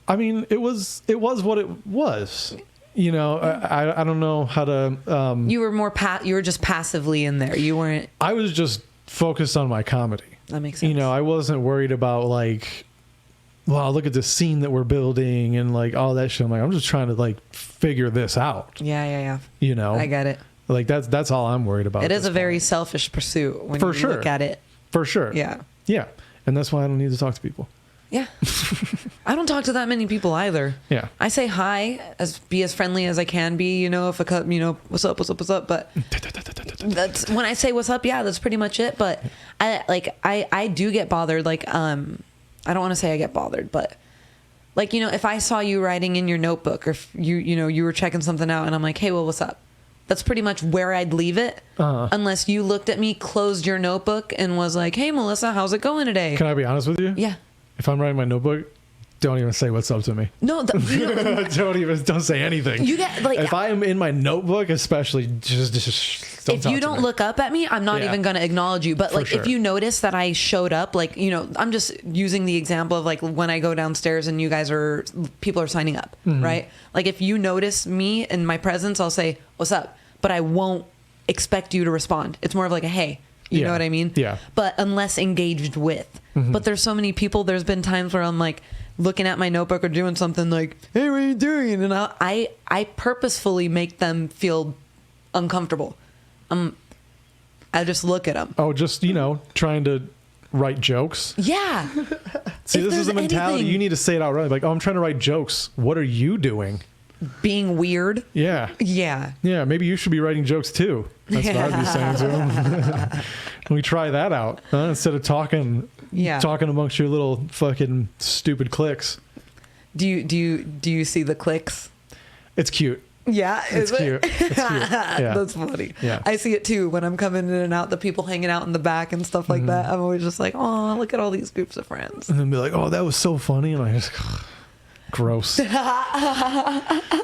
I mean, it was what it was. You know, I don't know how to. You were more you were just passively in there. You weren't. I was just focused on my comedy. That makes sense. You know, I wasn't worried about like, wow, look at this scene that we're building and like all that shit. I'm like, I'm just trying to like figure this out. Yeah. You know, I get it. Like that's all I'm worried about. It is a very selfish pursuit when For you sure. look at it. For sure. Yeah. Yeah, and that's why I don't need to talk to people. Yeah. I don't talk to that many people either. Yeah. I say hi, be as friendly as I can be, if what's up, but that's when I say what's up, yeah, that's pretty much it. But I do get bothered. I don't want to say I get bothered, but if I saw you writing in your notebook, or if you were checking something out and I'm like, hey, well, what's up? That's pretty much where I'd leave it. Unless you looked at me, closed your notebook, and was like, hey, Melissa, how's it going today? Can I be honest with you? Yeah. If I'm writing my notebook, don't even say what's up to me. No, don't say anything. You get if I am in my notebook, especially, just don't if you don't look up at me, I'm not even going to acknowledge you. But sure. if you notice that I showed up, I'm just using the example of when I go downstairs and people are signing up, right? If you notice me and my presence, I'll say, what's up? But I won't expect you to respond. It's more of a hey. You know what I mean? Yeah. But unless engaged with. But there's so many people, there's been times where I'm looking at my notebook or doing something hey, what are you doing? And I purposefully make them feel uncomfortable. I just look at them. Oh, just, trying to write jokes? Yeah. See, this is the mentality. You need to say it outright. I'm trying to write jokes. What are you doing? Being weird. Yeah. Yeah. Yeah, maybe you should be writing jokes too. That's what I'd be saying to him. We try that out instead of talking amongst your little fucking stupid cliques. Do you see the cliques? It's cute. Yeah, it's cute. It's cute. Yeah. That's funny. Yeah. I see it too when I'm coming in and out. The people hanging out in the back and stuff like that. I'm always just oh, look at all these groups of friends. And then be like, oh, that was so funny, and I just. Gross.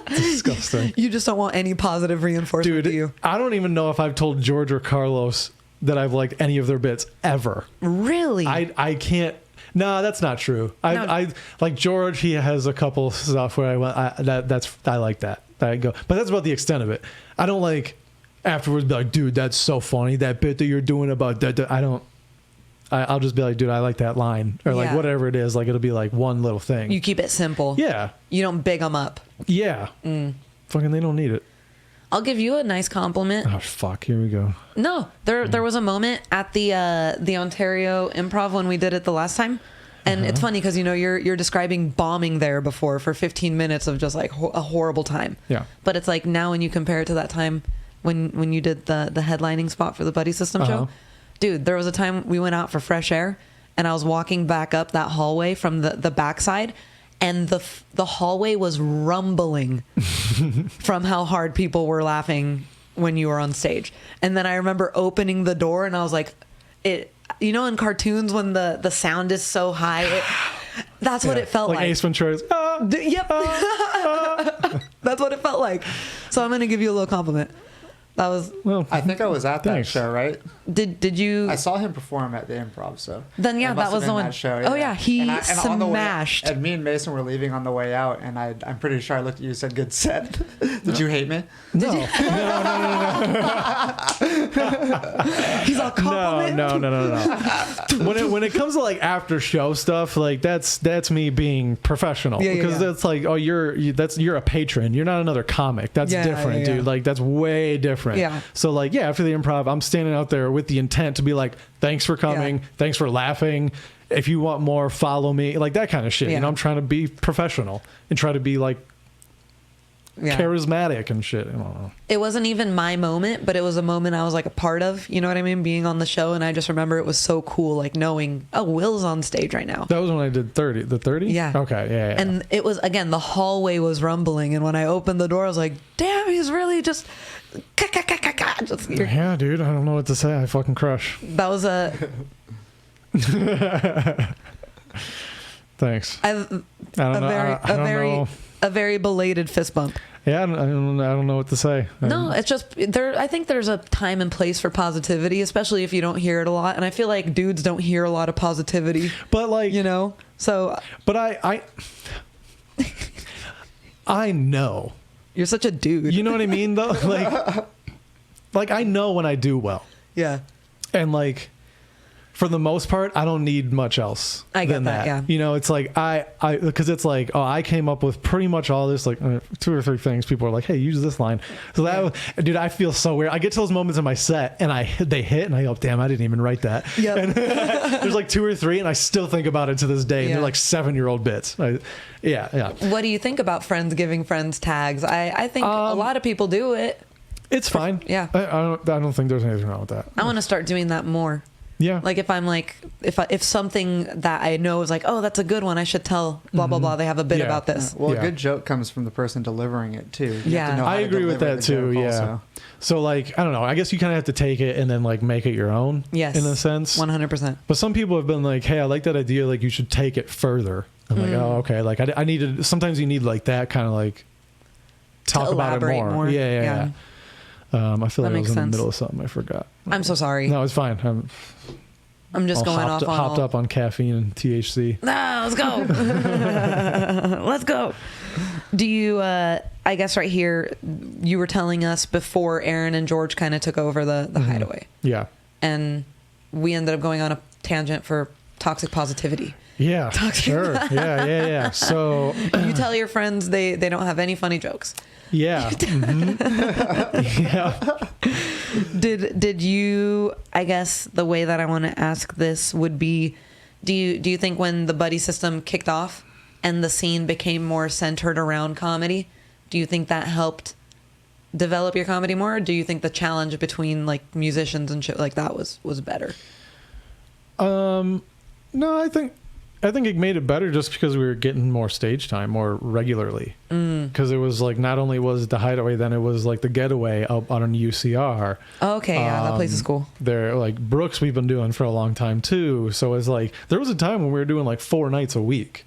Disgusting. You just don't want any positive reinforcement, dude, do you? I don't even know if I've told George or Carlos that I've liked any of their bits ever. Really? I can't. No, that's not true. I like George. He has a couple stuff where I like that. I go, but that's about the extent of it. I don't afterwards be like, dude, that's so funny. That bit that you're doing about that. I don't. I'll just be like, dude, I like that line, or whatever it is. It'll be one little thing. You keep it simple. Yeah. You don't big them up. Yeah. Fucking, they don't need it. I'll give you a nice compliment. Oh fuck! Here we go. No, there was a moment at the Ontario Improv when we did it the last time, and it's funny because you're describing bombing there before for 15 minutes of just a horrible time. Yeah. But it's now when you compare it to that time when you did the headlining spot for the Buddy System show. Dude, there was a time we went out for fresh air, and I was walking back up that hallway from the backside, and the hallway was rumbling from how hard people were laughing when you were on stage. And then I remember opening the door, and I was like, in cartoons when the sound is so high, that's what it felt like. Ace Ventura's. Yep. That's what it felt like. So I'm going to give you a little compliment. That was. Well, I think I was at that show, right? Did you? I saw him perform at the Improv, so. Then yeah, that was the one. That show, Oh yeah, he smashed. And me and Mason were leaving on the way out, and I'm pretty sure I looked at you and said, "Good set." Did you hate me? No. No. He's all compliment. No. When it comes to after show stuff, that's me being professional, because that's you're a patron. You're not another comic. That's different, dude. That's way different. Yeah. So after the Improv, I'm standing out there with the intent to be thanks for coming, thanks for laughing. If you want more, follow me, that kind of shit. Yeah. I'm trying to be professional and try to be charismatic and shit. I don't know. It wasn't even my moment, but it was a moment I was a part of. You know what I mean? Being on the show, and I just remember it was so cool, knowing, oh, Will's on stage right now. That was when I did 30. The 30? Yeah. Okay. Yeah. And it was, again, the hallway was rumbling, and when I opened the door, I was like, damn, he's really just yeah, dude. I don't know what to say. I fucking crush. That was a. Thanks. A very belated fist bump. Yeah, I don't know what to say. No, it's just there. I think there's a time and place for positivity, especially if you don't hear it a lot. And I feel like dudes don't hear a lot of positivity. But so. But I know. You're such a dude. You know what I mean, though? I know when I do well. Yeah. And for the most part, I don't need much else I get than that, yeah. You know, it's like because it's like, oh, I came up with pretty much all this, like 2 or 3 things. People are like, hey, use this line. So dude, I feel so weird. I get to those moments in my set and they hit and I go, damn, I didn't even write that. Yep. And there's like 2 or 3 and I still think about it to this day. And Yeah. they're like 7-year-old bits. Yeah. What do you think about friends giving friends tags? I think a lot of people do it. It's fine. Yeah. I don't think there's anything wrong with that. I want to start doing that more. Yeah. Like if I'm like, if something that I know is like, oh, that's a good one, I should tell blah, blah, blah. They have a bit Yeah. about this. Well, Yeah. a good joke comes from the person delivering it too. You Yeah. have to know how I to agree with deliver that the too. joke Yeah. also. So like, I don't know. I guess you kind of have to take it and then like make it your own. Yes. In a sense. 100%. But some people have been like, hey, I like that idea. Like you should take it further. I'm like, oh, okay. Like I needed, sometimes you need like that kind of like talk about it elaborate more. more. Yeah. I feel That like I was makes in the sense. middle of something. I forgot. I'm so sorry. No, it's fine. I'm just all going hopped, off on hopped all. up on caffeine and THC. No, let's go. Let's go. Do you, I guess right here, you were telling us before Aaron and George kind of took over the hideaway. Yeah. And we ended up going on a tangent for toxic positivity. Yeah. Sure. Yeah. So You tell your friends they don't have any funny jokes. yeah. Mhm. Yeah. Did you, I guess the way that I want to ask this would be, do you think when the buddy system kicked off and the scene became more centered around comedy, do you think that helped develop your comedy more, or do you think the challenge between like musicians and shit like that was better? No, I think it made it better just because we were getting more stage time more regularly. Because it was like, not only was the hideaway, then it was like the getaway up on an UCR. Okay, yeah, that place is cool. They're like Brooks, we've been doing for a long time too. So it's like, there was a time when we were doing like 4 nights a week,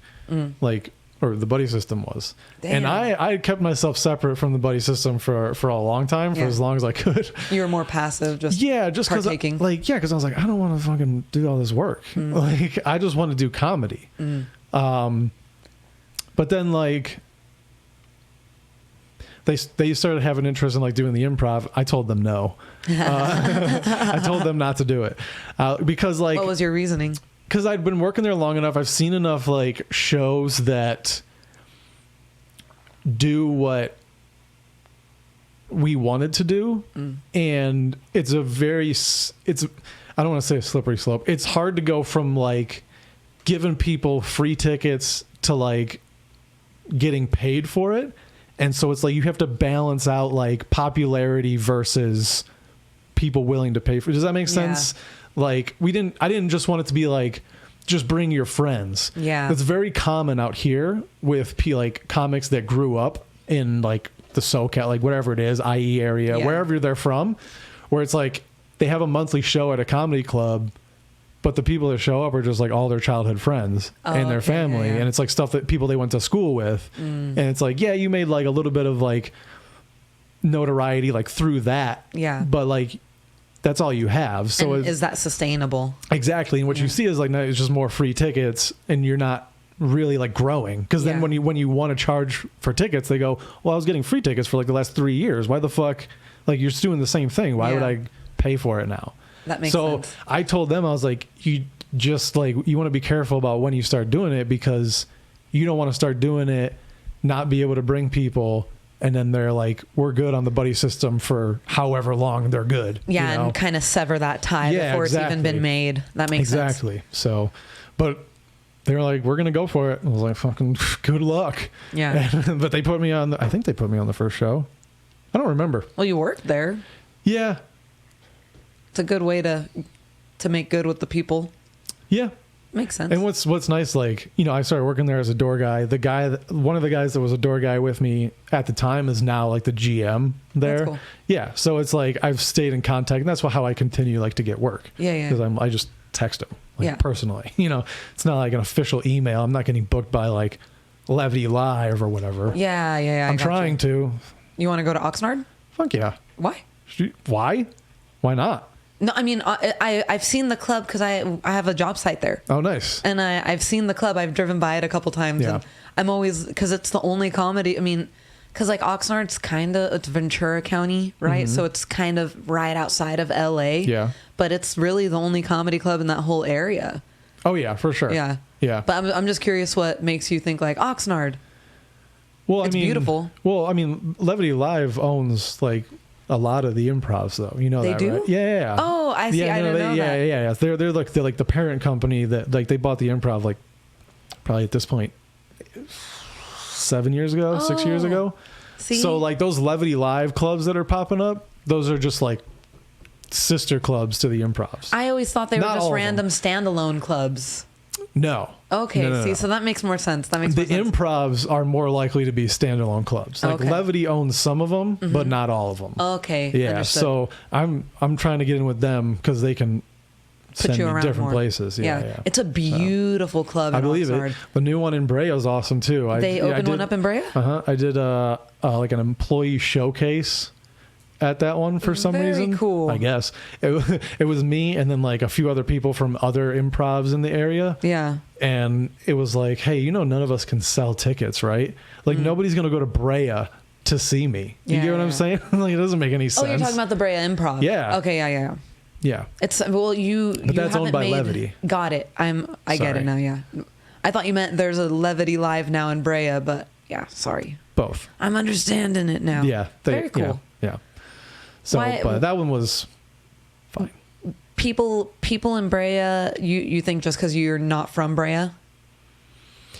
like, or the buddy system was. Damn. And I kept myself separate from the buddy system for a long time, for Yeah. as long as I could. You were more passive, just Just because partaking. because I was like, I don't want to fucking do all this work. Like, I just want to do comedy. But then like they started having interest in like doing the improv. I told them no. I told them not to do it because like, what was your reasoning? because I'd been working there long enough. I've seen enough like shows that do what we wanted to do, and it's a very I don't want to say a slippery slope. It's hard to go from like giving people free tickets to like getting paid for it, and so it's like you have to balance out like popularity versus people willing to pay for it. Does that make sense? Like I didn't just want it to be like, just bring your friends. Yeah. It's very common out here with like comics that grew up in like the SoCal, like whatever it is, IE area, Yeah. wherever they're from, where it's like they have a monthly show at a comedy club, but the people that show up are just like all their childhood friends and their okay, family. yeah. And it's like stuff that people they went to school with. And it's like, yeah, you made like a little bit of like notoriety like through that. Yeah. But like, that's all you have. So And is that sustainable? exactly. And what you see is like, no, it's just more free tickets and you're not really like growing. Cause then Yeah. when you want to charge for tickets, they go, well, I was getting free tickets for like the last 3 years. Why the fuck? Like you're just doing the same thing. Why would Yeah. I pay for it now? That makes so sense. I told them, I was like, you just like, you want to be careful about when you start doing it, because you don't want to start doing it, not be able to bring people, and then they're like, we're good on the buddy system for however long they're good. Yeah, you know? and kind of sever that tie Yeah, before it's even exactly. been made. That makes sense. Exactly. So, but they were like, we're going to go for it. I was like, fucking good luck. Yeah. But they put me on, I think they put me on the first show. I don't remember. Well, you worked there. Yeah. It's a good way to make good with the people. Yeah. Makes sense. And what's nice, like, you know, I started working there as a door guy. One of the guys that was a door guy with me at the time is now like the GM there. That's cool. Yeah. So it's like I've stayed in contact, and that's how I continue like to get work. Yeah. Because I just text him like Yeah. personally. You know, it's not like an official email. I'm not getting booked by like Levity Live or whatever. Yeah. I I'm got trying you. to. You want to go to Oxnard? Fuck yeah. Why? Why? Why not? No, I mean, I've seen the club because I have a job site there. Oh, nice. And I've seen the club. I've driven by it a couple times. Yeah. And I'm always, because it's the only comedy. I mean, because like Oxnard's kind of, it's Ventura County, right? So it's kind of right outside of LA. Yeah. But it's really the only comedy club in that whole area. Oh yeah, for sure. Yeah. Yeah. But I'm just curious what makes you think like Oxnard. Well, It's beautiful. Well, I mean, Levity Live owns like a lot of the improvs, though. You know They that, do? right? Yeah. Oh, I see. I didn't know yeah, that. Yeah. They're like the parent company that like they bought the improv like probably at this point 7 years ago, 6 years Oh. ago. See? So like those Levity Live clubs that are popping up, those are just like sister clubs to the improvs. I always thought they were Not just all of random standalone clubs. No. Okay, No. so that makes more sense. That makes The more sense. improvs are more likely to be standalone clubs. Like Okay. Levity owns some of them, but not all of them. Okay, Yeah, understood. so I'm trying to get in with them because they can Put send you me around different more. places. Yeah. It's a beautiful club. I in believe Oxnard. it. The new one in Brea is awesome too. They opened one up in Brea? I did like an employee showcase at that one for some Very reason. cool. I guess it was me and then like a few other people from other improvs in the area. Yeah. And it was like, hey, none of us can sell tickets, right? Like nobody's gonna go to Brea to see me. You Yeah, get what I'm yeah. saying? Like it doesn't make any sense. Oh, you're talking about the Brea Improv. Yeah. Okay. Yeah. Yeah. It's well, you. But that's owned by Levity. Got it. I get Sorry. it now. Yeah. I thought you meant there's a Levity Live now in Brea, but yeah. Sorry. Both. I'm understanding it now. Yeah. Very cool. Yeah. So, Why- but that one was fine. People in Brea, you think just because you're not from Brea?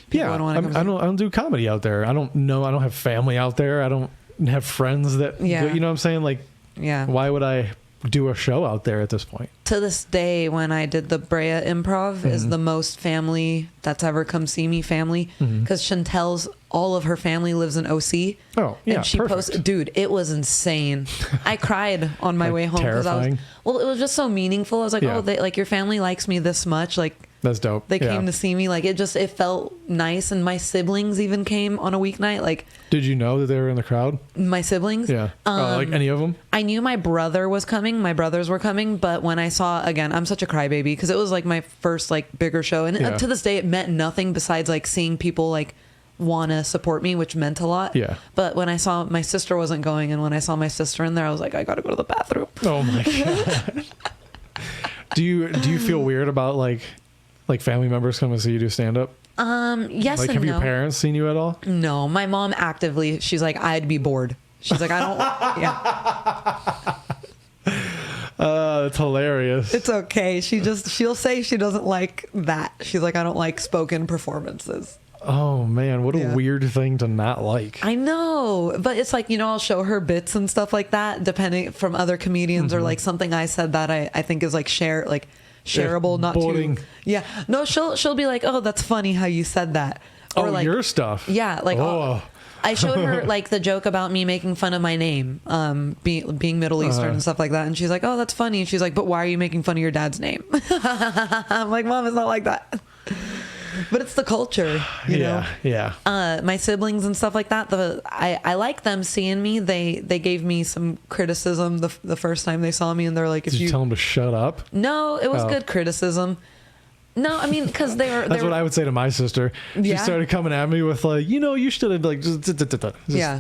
People Yeah. wouldn't wanna come I see- don't do comedy out there. I don't know. I don't have family out there. I don't have friends that. Yeah. You know what I'm saying? Like, Yeah. why would I do a show out there at this point? To this day, when I did the Brea Improv, is the most family that's ever come see me family, because Chantel's all of her family lives in OC. Oh, yeah, and she perfect. posted, dude, it was insane. I cried on my Like, way home I was, terrifying? well, it was just so meaningful. I was like, Yeah. oh, like your family likes me this much, like. That's dope. They Yeah. came to see me, like it felt nice, and my siblings even came on a weeknight. Like Did you know that they were in the crowd? my siblings, Yeah. Like any of them? I knew my brother was coming. My brothers were coming, but when I saw, again, I'm such a crybaby because it was like my first like bigger show, and Yeah. to this day it meant nothing besides like seeing people like want to support me, which meant a lot. Yeah. But when I saw my sister wasn't going, and when I saw my sister in there, I was like, I gotta go to the bathroom. Oh my god. Do you feel weird about like family members coming to see you do stand up? Yes Like and have no. your parents seen you at all? No, my mom actively, she's like, I'd be bored. She's like, I don't. Yeah. It's hilarious. It's okay. She'll say she doesn't like that. She's like, I don't like spoken performances. Oh man, what a Yeah. weird thing to not like. I know, but it's like, I'll show her bits and stuff like that, depending from other comedians or like something I said that I think is like shareable, not boring. too. Yeah. No, she'll be like, oh, that's funny how you said that. Or Oh, like, your stuff. yeah, like Oh. I showed her like the joke about me making fun of my name, being Middle Eastern and stuff like that, and she's like, "Oh, that's funny." And she's like, "But why are you making fun of your dad's name?" I'm like, "Mom, it's not like that." But it's the culture, you know. Yeah. My siblings and stuff like that. I like them seeing me. They gave me some criticism the first time they saw me, and they're like, "If Did you tell them to shut up? no, it was Oh. good criticism." No, I mean, because they were. That's what I would say to my sister. She Yeah? started coming at me with like, you should have like just Yeah.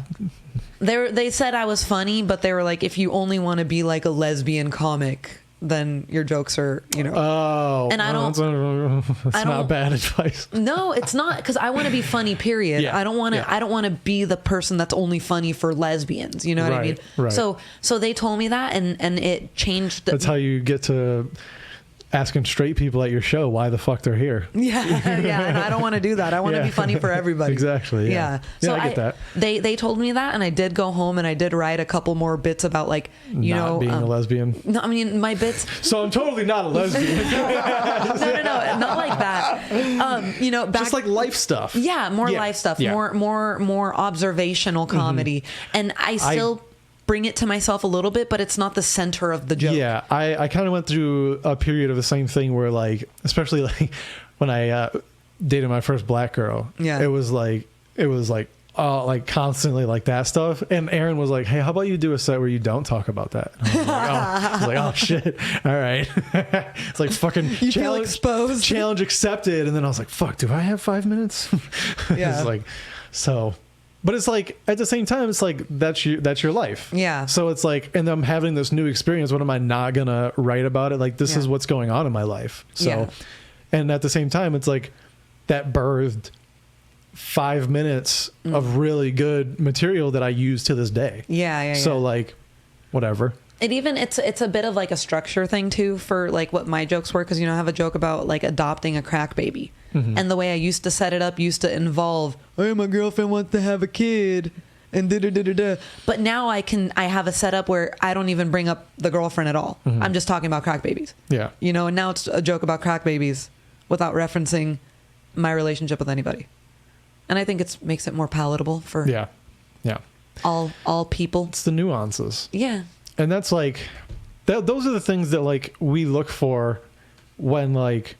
They said I was funny, but they were like, if you only want to be like a lesbian comic, then your jokes are, Oh, And I don't- That's I not don't- bad advice. No, it's not, because I want to be funny, period. Yeah, I don't want to. yeah. I don't want to be the person that's only funny for lesbians. You know what I mean? Right, right. So they told me that, and it changed. That's how you get to asking straight people at your show why the fuck they're here. Yeah, and I don't want to do that. I want to Yeah. be funny for everybody. Exactly. Yeah. So I get that. They told me that, and I did go home and I did write a couple more bits about like Not being a lesbian. No, I mean my bits. So I'm totally not a lesbian. No, not like that. Back, Just like life stuff. yeah, more Yeah, life stuff, yeah. more observational comedy, and I still bring it to myself a little bit, but it's not the center of the joke. Yeah, I kind of went through a period of the same thing where, like, especially like when I dated my first black girl. Yeah. it was like constantly like that stuff. And Aaron was like, "Hey, how about you do a set where you don't talk about that?" And I was like, oh shit, all right. It's like fucking You feel exposed. challenge accepted. And then I was like, fuck, do I have 5 minutes? Yeah. It's like, so But it's like, at the same time, it's like, that's your life. Yeah. So it's like, and I'm having this new experience. What am I not going to write about it? Like, this is what's going on in my life. So, and at the same time, it's like that birthed 5 minutes of really good material that I use to this day. Yeah. So like, whatever. It's a bit of like a structure thing too for like what my jokes were, because I have a joke about like adopting a crack baby, and the way I used to set it up used to involve, hey, my girlfriend wants to have a kid, and da. But now I have a setup where I don't even bring up the girlfriend at all. I'm just talking about crack babies. Yeah. And now it's a joke about crack babies without referencing my relationship with anybody, and I think it makes it more palatable for all people. It's the nuances. Yeah. And that's like, those are the things that like we look for when like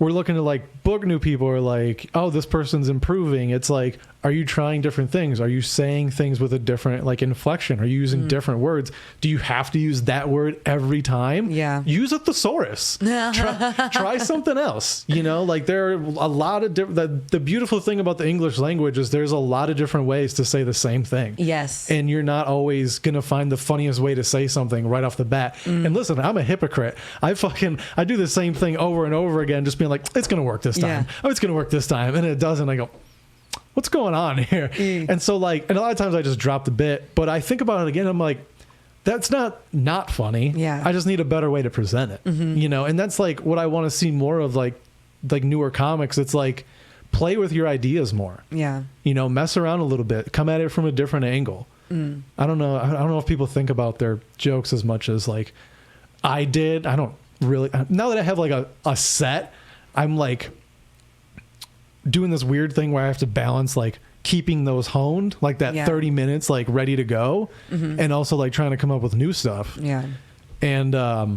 we're looking to like book new people, or like, oh, this person's improving. It's like, are you trying different things? Are you saying things with a different like inflection? Are you using different words? Do you have to use that word every time? Yeah. Use a thesaurus. Try something else. Like there are a lot of different, the beautiful thing about the English language is there's a lot of different ways to say the same thing. Yes. And you're not always going to find the funniest way to say something right off the bat. And listen, I'm a hypocrite. I do the same thing over and over again, just being like, it's going to work this time. Oh, it's going to work this time. And it doesn't. I go, what's going on here? And so like, and a lot of times I just drop the bit, but I think about it again. I'm like, that's not funny. Yeah. I just need a better way to present it, and that's like what I want to see more of, like newer comics. It's like, play with your ideas more. Yeah. Mess around a little bit, come at it from a different angle. I don't know if people think about their jokes as much as like I did. I don't really, now that I have like a set, I'm like doing this weird thing where I have to balance like keeping those honed, like that 30 minutes, like ready to go, and also like trying to come up with new stuff. Yeah. And I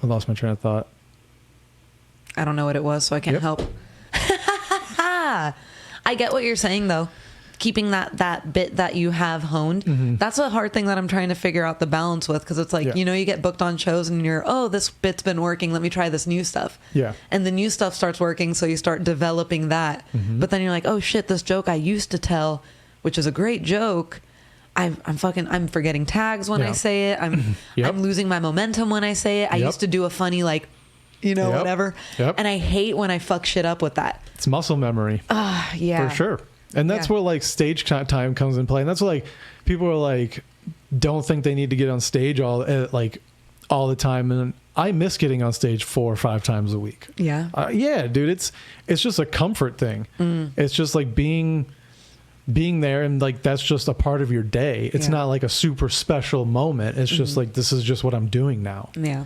lost my train of thought. I don't know what it was, so I can't help. I get what you're saying though. Keeping that bit that you have honed, that's a hard thing that I'm trying to figure out the balance with, because it's like, you get booked on shows and you're, oh, this bit's been working, let me try this new stuff. Yeah. And the new stuff starts working, so you start developing that. But then you're like, oh shit, this joke I used to tell, which is a great joke, I'm forgetting tags when I say it. I'm losing my momentum when I say it. I used to do a funny like, whatever. And I hate when I fuck shit up with that. It's muscle memory. Yeah. For sure. And that's where like stage time comes in play. And that's what like people are like, don't think they need to get on stage all the time. And I miss getting on stage 4 or 5 times a week. Yeah. Yeah, dude. It's just a comfort thing. It's just like being there, and like that's just a part of your day. It's not like a super special moment. It's just like, this is just what I'm doing now. Yeah.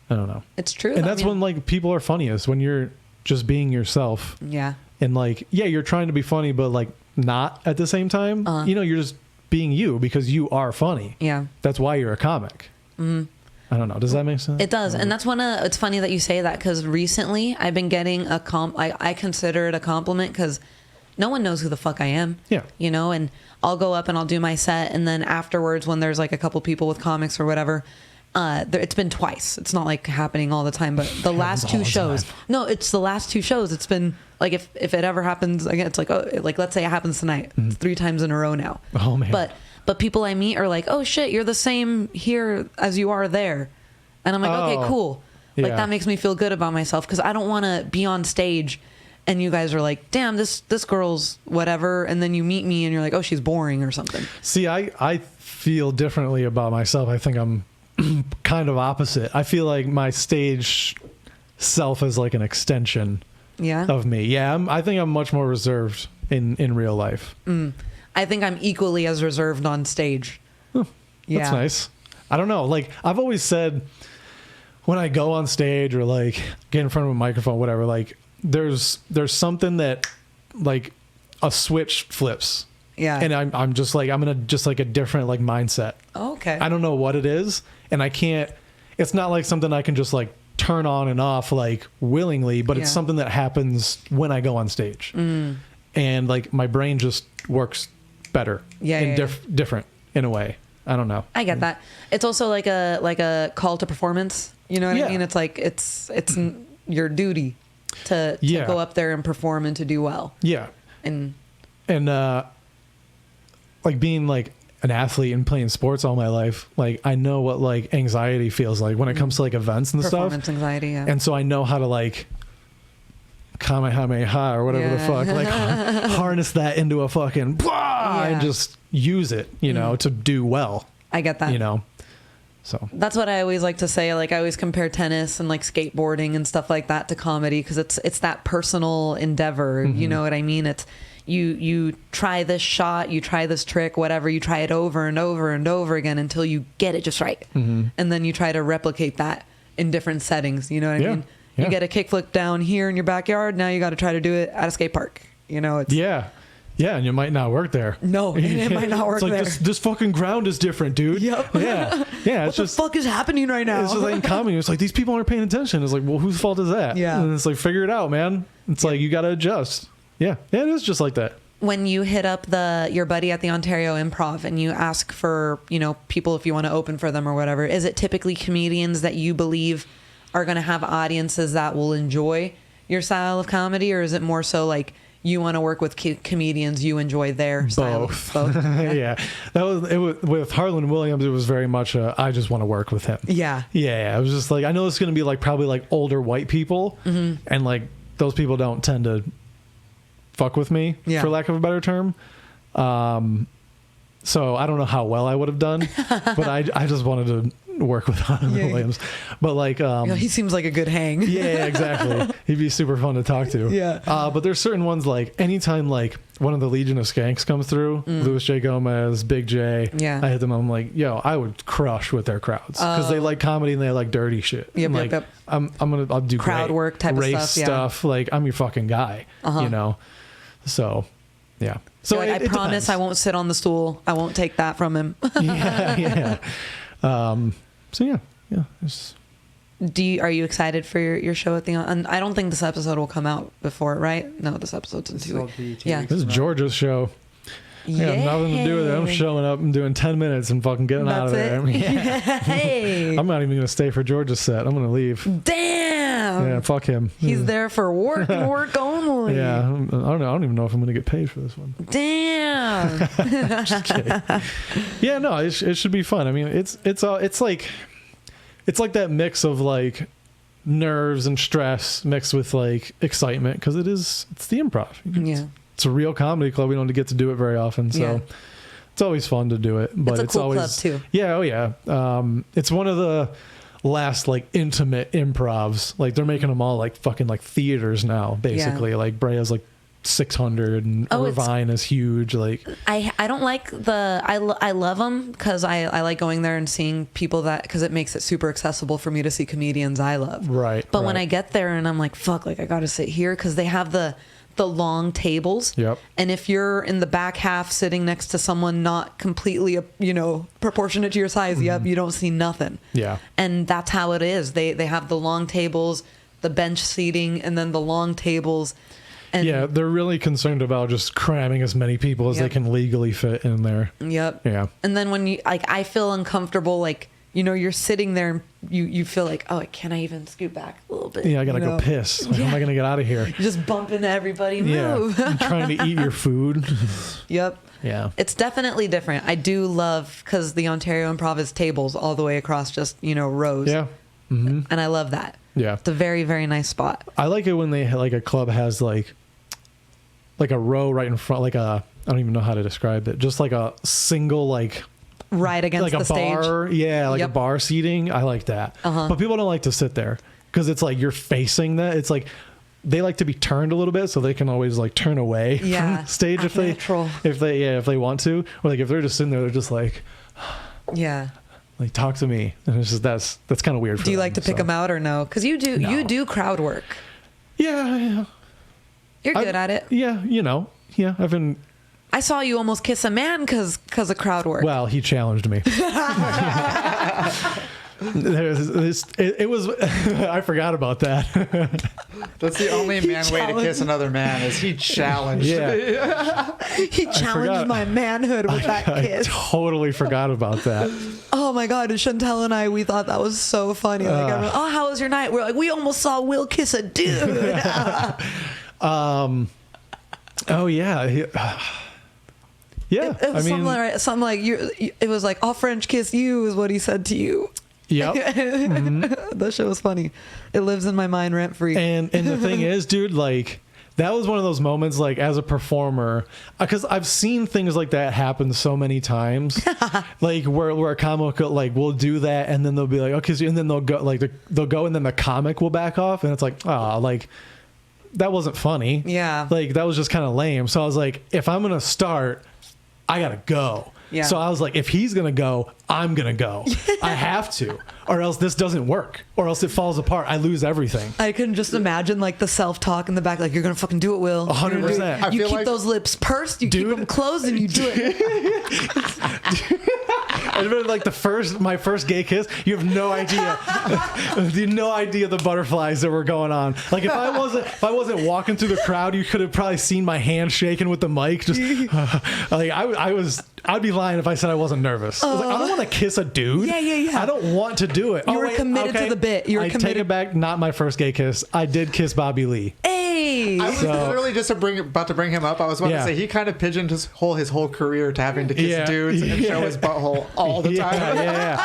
I don't know. It's true. And that's when like people are funniest, when you're just being yourself. Yeah. And like, you're trying to be funny, but like not at the same time. You're just being you because you are funny. Yeah. That's why you're a comic. I don't know. Does that make sense? It does. And that's it's funny that you say that, because recently I've been getting I consider it a compliment, because no one knows who the fuck I am. Yeah. And I'll go up and I'll do my set, and then afterwards, when there's like a couple people with comics or whatever, it's been twice. It's not like happening all the time, but the last 2 shows. No, it's the last 2 shows. It's been like, if it ever happens again, it's like, oh, like let's say it happens tonight. It's 3 times in a row now. Oh man. But people I meet are like, oh shit, you're the same here as you are there. And I'm like, okay, cool. Like that makes me feel good about myself, because I don't want to be on stage and you guys are like, damn, this girl's whatever, and then you meet me and you're like, oh, she's boring or something. See, I feel differently about myself. I think I'm kind of opposite. I feel like my stage self is like an extension of me. Yeah, I think I'm much more reserved in real life. I think I'm equally as reserved on stage. That's nice. I don't know. Like, I've always said, when I go on stage or like get in front of a microphone, whatever, like there's something that like a switch flips. Yeah. And I'm just like, I'm in a different like mindset. Oh, okay. I don't know what it is. And it's not like something I can just like turn on and off like willingly, but it's something that happens when I go on stage. And like my brain just works better. Different in a way. I don't know. I get that. It's also like a call to performance. You know what I mean? It's like, it's your duty. to go up there and perform and to do well. Yeah. And like being like an athlete and playing sports all my life, like I know what like anxiety feels like when it comes to like events and performance stuff. anxiety, yeah. And so I know how to like Kamehameha or whatever the fuck, like harness that into a fucking blah and just use it, you know, to do well. I get that. You know, so that's what I always like to say. Like I always compare tennis and like skateboarding and stuff like that to comedy because it's that personal endeavor. You know what I mean? It's you try this shot, you try this trick, whatever. You try it over and over and over again until you get it just right, and then you try to replicate that in different settings. You know what I mean? You get a kickflip down here in your backyard. Now you got to try to do it at a skate park. You know, it's yeah, and you might not work there. No, it might not work it's like there. This fucking ground is different, dude. Yep. Yeah. What the fuck is happening right now? It's just like in comedy. It's like these people aren't paying attention. It's like, well, whose fault is that? Yeah. And it's like, figure it out, man. It's like you got to adjust. Yeah, it is just like that. When you hit up your buddy at the Ontario Improv and you ask for, you know, people if you want to open for them or whatever, is it typically comedians that you believe are going to have audiences that will enjoy your style of comedy, or is it more so like you want to work with comedians you enjoy their style? Both. Yeah. That was with Harlan Williams. It was very much I just want to work with him. Yeah. It was just like, I know it's going to be like probably like older white people, and like those people don't tend to fuck with me, for lack of a better term. So I don't know how well I would have done, but I just wanted to work with Harlan Williams. But like he seems like a good hang. Yeah, exactly. He'd be super fun to talk to. Yeah. But there's certain ones like anytime like one of the Legion of Skanks comes through, Louis J. Gomez, Big J, I hit them. I'm like, yo, I would crush with their crowds because they like comedy and they like dirty shit. Yep. I'll do crowd work type race of stuff. Like I'm your fucking guy, you know. So yeah. So like, I promise depends. I won't sit on the stool. I won't take that from him. Yeah. So yeah. Are you excited for your show at the? And I don't think this episode will come out before it, right? No, this episode's in 2 weeks. Yeah, this is Georgia's show. I got nothing to do with it. I'm showing up and doing 10 minutes and fucking getting out of there. Hey, I'm not even gonna stay for George's set. I'm gonna leave. Damn. Yeah, fuck him. He's there for work and work only. Yeah, I don't know. I don't even know if I'm gonna get paid for this one. Damn. Just kidding. Yeah, no, it should be fun. I mean, it's like that mix of like nerves and stress mixed with like excitement because it's the improv. Yeah. It's a real comedy club. We don't get to do it very often, so it's always fun to do it. But it's a cool always club too. Yeah, oh yeah. It's one of the last like intimate improvs. Like they're making them all like fucking like theaters now, basically. Like Brea's like 600 and Irvine is huge. Like I don't like I love them because I like going there and seeing people because it makes it super accessible for me to see comedians I love. Right. But when I get there and I'm like, fuck, like I gotta sit here because they have the long tables. Yep. And if you're in the back half sitting next to someone not completely, proportionate to your size, you don't see nothing. Yeah. And that's how it is. They have the long tables, the bench seating, and then the long tables. And yeah, they're really concerned about just cramming as many people as they can legally fit in there. Yep. Yeah. And then when I feel uncomfortable, like, you're sitting there and you feel like, oh, can I even scoot back a little bit? Yeah, I gotta go piss. Like, how am I gonna get out of here? You just bump into everybody. Move. Yeah. Trying to eat your food. Yep. Yeah. It's definitely different. I do love because the Ontario Improv is tables all the way across, just rows. Yeah. Mm-hmm. And I love that. Yeah. It's a very, very nice spot. I like it when they like a club has like a row right in front, I don't even know how to describe it. Just like a single right against like the a bar, stage. yeah, like a bar seating. I like that. But people don't like to sit there because it's like you're facing that. It's like they like to be turned a little bit so they can always like turn away from stage if they want to, or like if they're just sitting there, they're just like, like talk to me, and it's just that's kind of weird. Do you like to pick them out or no? Because you do crowd work. Yeah. You're good at it. Yeah, I've been. I saw you almost kiss a man because of crowd work. Well, he challenged me. It was. I forgot about that. That's the only man way to kiss another man is he challenged. Yeah. He challenged my manhood with that kiss. I totally forgot about that. Oh my God. And Chantel and I, we thought that was so funny. Like, everyone, oh, how was your night? We're like, we almost saw Will kiss a dude. Oh yeah. Yeah. It was something like it was like, I'll French kiss you is what he said to you. Yep. That shit was funny. It lives in my mind rent free. And the thing is, dude, like that was one of those moments, like as a performer, because I've seen things like that happen so many times, like where a comic like will do that, and then they'll be like, okay, and then they'll go, and then the comic will back off, and it's like, like that wasn't funny. Yeah. Like that was just kind of lame. So I was like, if I'm gonna start, I gotta go. Yeah. So I was like, if he's gonna go, I'm gonna go. I have to, or else this doesn't work, or else it falls apart. I lose everything. I can just imagine like the self-talk in the back, like you're gonna fucking do it, Will. 100%. You keep those lips pursed, you keep them closed, and you do it. And then, like my first gay kiss, you have no idea, no idea the butterflies that were going on. Like if I wasn't walking through the crowd, you could have probably seen my hand shaking with the mic. Just like I'd be lying if I said I wasn't nervous. I was like, I don't want to kiss a dude. Yeah. I don't want to do it. You were committed to the bit. You were committed. Take it back. Not my first gay kiss. I did kiss Bobby Lee. Hey. I was literally just about to bring him up. I was about to say he kind of pigeoned his whole career to having to kiss dudes and show his butthole all the time. Yeah.